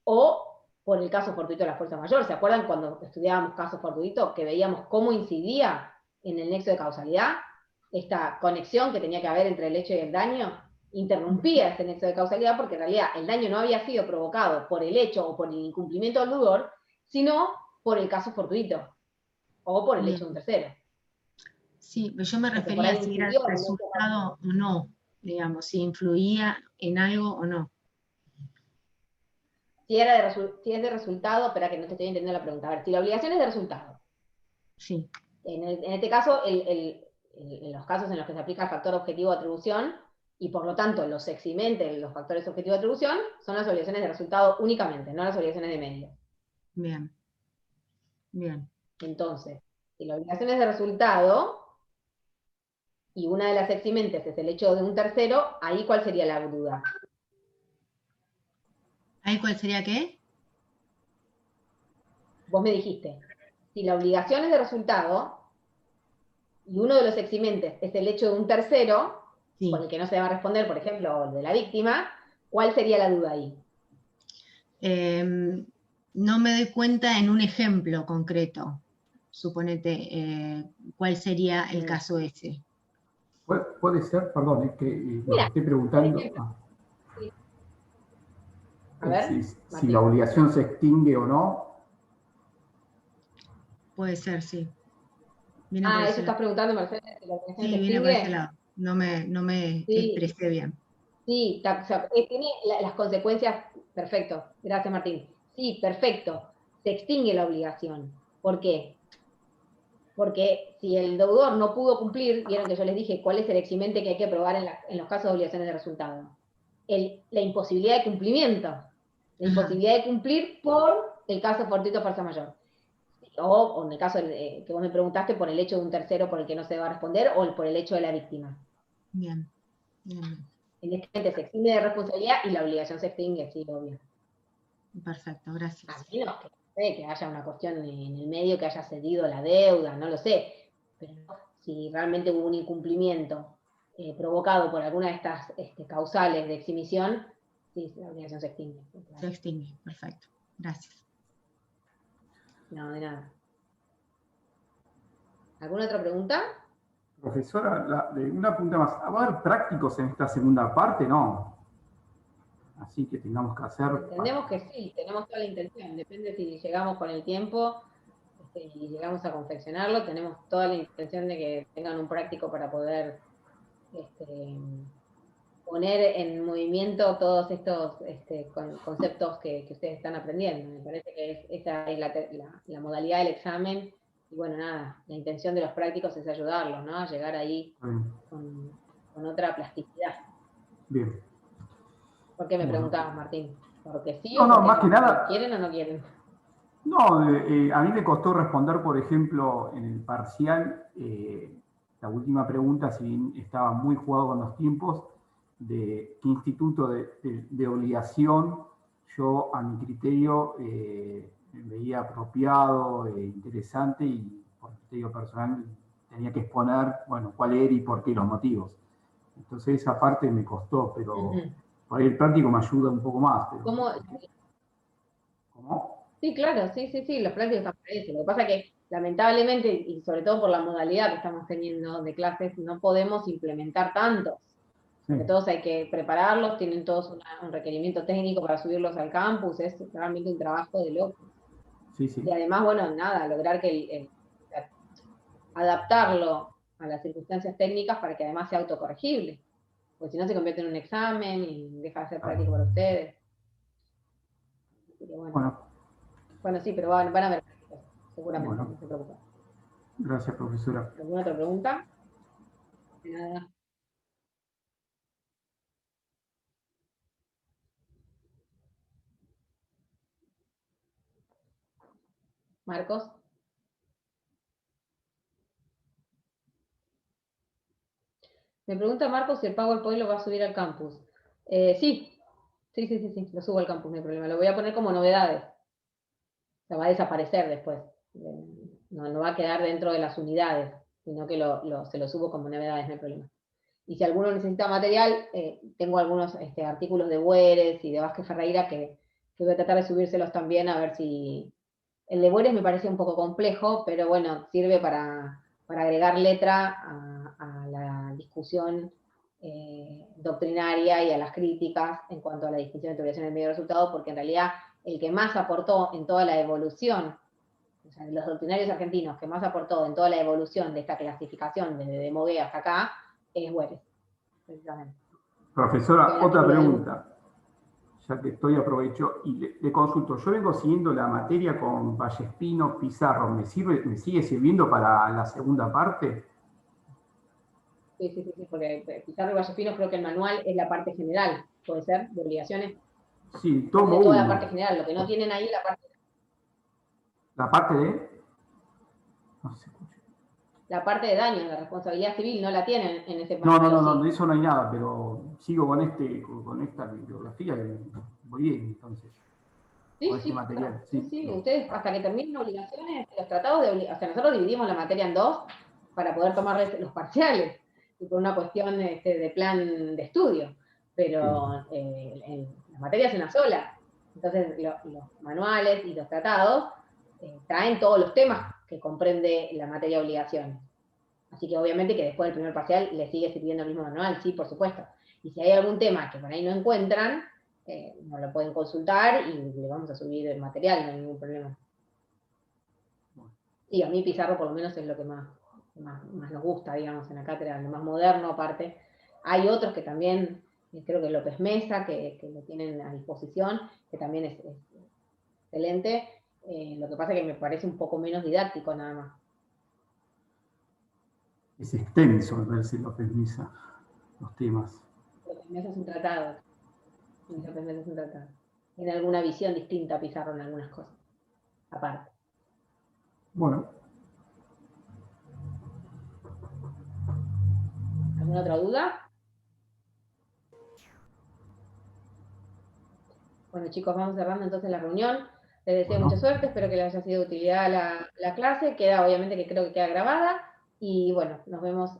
o por el caso fortuito de la fuerza mayor. ¿Se acuerdan cuando estudiábamos caso fortuito que veíamos cómo incidía en el nexo de causalidad? Esta conexión que tenía que haber entre el hecho y el daño interrumpía ese nexo de causalidad, porque en realidad el daño no había sido provocado por el hecho o por el incumplimiento del deudor, sino por el caso fortuito o por el hecho de un tercero. Sí, pero yo me refería a si era el resultado o no, digamos, si influía en algo o no. Si es de resultado, espera que no te estoy entendiendo la pregunta. A ver, si la obligación es de resultado. Sí. En este caso, en los casos en los que se aplica el factor objetivo de atribución, y por lo tanto los eximentes, los factores objetivos de atribución, son las obligaciones de resultado únicamente, no las obligaciones de medio. Bien. Bien. Entonces, si la obligación es de resultado, y una de las eximentes es el hecho de un tercero, ahí ¿cuál sería la duda? ¿Ahí cuál sería qué? Vos me dijiste, si la obligación es de resultado, y uno de los eximentes es el hecho de un tercero, por el que no se va a responder, por ejemplo, de la víctima, ¿cuál sería la duda ahí? No me doy cuenta en un ejemplo concreto. Suponete, ¿cuál sería el caso ese? Puede ser, perdón, es que lo Mira, que estoy preguntando, A ver, si la obligación se extingue o no. Puede ser, sí. Viene por eso ese estás lado. preguntando, Mercedes, si la obligación se Sí, viene por ese extingue. lado. No me Sí. expresé bien. Sí, o sea, tiene las consecuencias, perfecto, gracias Martín. Sí, perfecto, se extingue la obligación. ¿Por qué? Porque si el deudor no pudo cumplir, vieron que yo les dije cuál es el eximente que hay que probar en los casos de obligaciones de resultado. La imposibilidad de cumplimiento. La imposibilidad de cumplir por el caso fortuito fuerza mayor. O en el caso que vos me preguntaste, por el hecho de un tercero por el que no se va a responder, o por el hecho de la víctima. Bien, bien. En este momento se exime de responsabilidad y la obligación se extingue, sí, obvio. Perfecto, gracias. A menos que haya una cuestión en el medio que haya cedido la deuda, no lo sé. Pero si realmente hubo un incumplimiento provocado por alguna de estas causales de exhibición, sí, la obligación se extingue. Claro. Se extingue, perfecto. Gracias. No, de nada. ¿Alguna otra pregunta? Profesora, una pregunta más. ¿Va a haber prácticos en esta segunda parte? No. Así que tengamos que hacer... Entendemos que sí, tenemos toda la intención. Depende si llegamos con el tiempo y llegamos a confeccionarlo. Tenemos toda la intención de que tengan un práctico para poder poner en movimiento todos estos conceptos que ustedes están aprendiendo. Me parece que esa es la modalidad del examen. Y bueno, nada, la intención de los prácticos es ayudarlos, ¿no? A llegar ahí con otra plasticidad. Bien. ¿Por qué me preguntabas, Martín? ¿Porque sí No, o no, porque más que nada... ¿Quieren o no quieren? No, a mí me costó responder, por ejemplo, en el parcial, la última pregunta, si bien estaba muy jugado con los tiempos, de qué instituto de obligación yo, a mi criterio, veía apropiado, interesante, y por criterio personal tenía que exponer, bueno, cuál era y por qué los motivos. Entonces esa parte me costó, pero por ahí el práctico me ayuda un poco más. Pero, ¿Cómo? Sí, claro, sí, los prácticos están para eso. Lo que pasa es que, lamentablemente, y sobre todo por la modalidad que estamos teniendo de clases, no podemos implementar tantos. Porque todos hay que prepararlos, tienen todos un requerimiento técnico para subirlos al campus, es realmente un trabajo de loco. Sí, sí. Y además, bueno, nada, lograr que adaptarlo a las circunstancias técnicas para que además sea autocorregible. Porque si no se convierte en un examen y deja de ser práctico para ustedes. Así que bueno, sí, pero van a ver prácticos, seguramente, no se preocupen. Gracias, profesora. ¿Alguna otra pregunta? Nada. Marcos. Me pregunta Marcos si el PowerPoint lo va a subir al campus. Sí, lo subo al campus, no hay problema. Lo voy a poner como novedades. O sea, va a desaparecer después. No va a quedar dentro de las unidades, sino que se lo subo como novedades, no hay problema. Y si alguno necesita material, tengo algunos artículos de Bueres y de Vázquez Ferreira que voy a tratar de subírselos también, a ver si... El de Bueres me parece un poco complejo, pero bueno, sirve para agregar letra a la discusión doctrinaria y a las críticas en cuanto a la distinción entre obligación y medio de resultado, porque en realidad el que más aportó en toda la evolución, o sea, de los doctrinarios argentinos, que más aportó en toda la evolución de esta clasificación desde de Mogué hasta acá, es Bueres, precisamente. Profesora, otra pregunta. Ya que estoy, aprovecho y le consulto. Yo vengo siguiendo la materia con Vallespino, Pizarro. ¿Me sigue sirviendo para la segunda parte? Sí, porque Pizarro y Vallespino creo que el manual es la parte general, ¿puede ser? De obligaciones. Sí, tomo toda uno. la parte general, lo que no tienen ahí es la parte... ¿La parte de...? No se escucha. La parte de daño, la responsabilidad civil, no la tienen en ese manual. No, de eso no hay nada, pero sigo con esta bibliografía y voy bien, entonces. Sí, con este sí, material. sí, sí, ustedes hasta que terminen obligaciones, los tratados de obligaciones, o sea, nosotros dividimos la materia en dos para poder tomar los parciales, y por una cuestión de plan de estudio, pero la materia es una sola. Entonces los manuales y los tratados traen todos los temas que comprende la materia de obligaciones. Así que obviamente que después del primer parcial le sigue sirviendo el mismo manual, sí, por supuesto. Y si hay algún tema que por ahí no encuentran, nos lo pueden consultar y le vamos a subir el material, no hay ningún problema. Y a mí Pizarro por lo menos es lo que más nos gusta, digamos, en la cátedra, lo más moderno aparte. Hay otros que también, creo que López Mesa, que lo tienen a disposición, que también es excelente. Lo que pasa es que me parece un poco menos didáctico nada más. Es extenso, me parece, López Mesa, los temas. López Mesa es un tratado. Tiene alguna visión distinta a Pizarro en algunas cosas, aparte. Bueno. ¿Alguna otra duda? Bueno, chicos, vamos cerrando entonces la reunión. Les deseo mucha suerte, espero que les haya sido de utilidad la clase. Queda, obviamente, que creo que queda grabada. Y bueno, nos vemos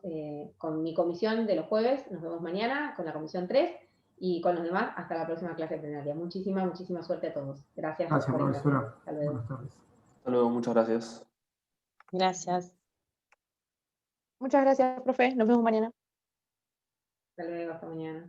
con mi comisión de los jueves, nos vemos mañana con la comisión 3 y con los demás hasta la próxima clase plenaria. Muchísima suerte a todos. Gracias. Gracias, por profesora. Hasta luego. Buenas tardes. Hasta luego, muchas gracias. Gracias. Muchas gracias, profe. Nos vemos mañana. Hasta luego, hasta mañana.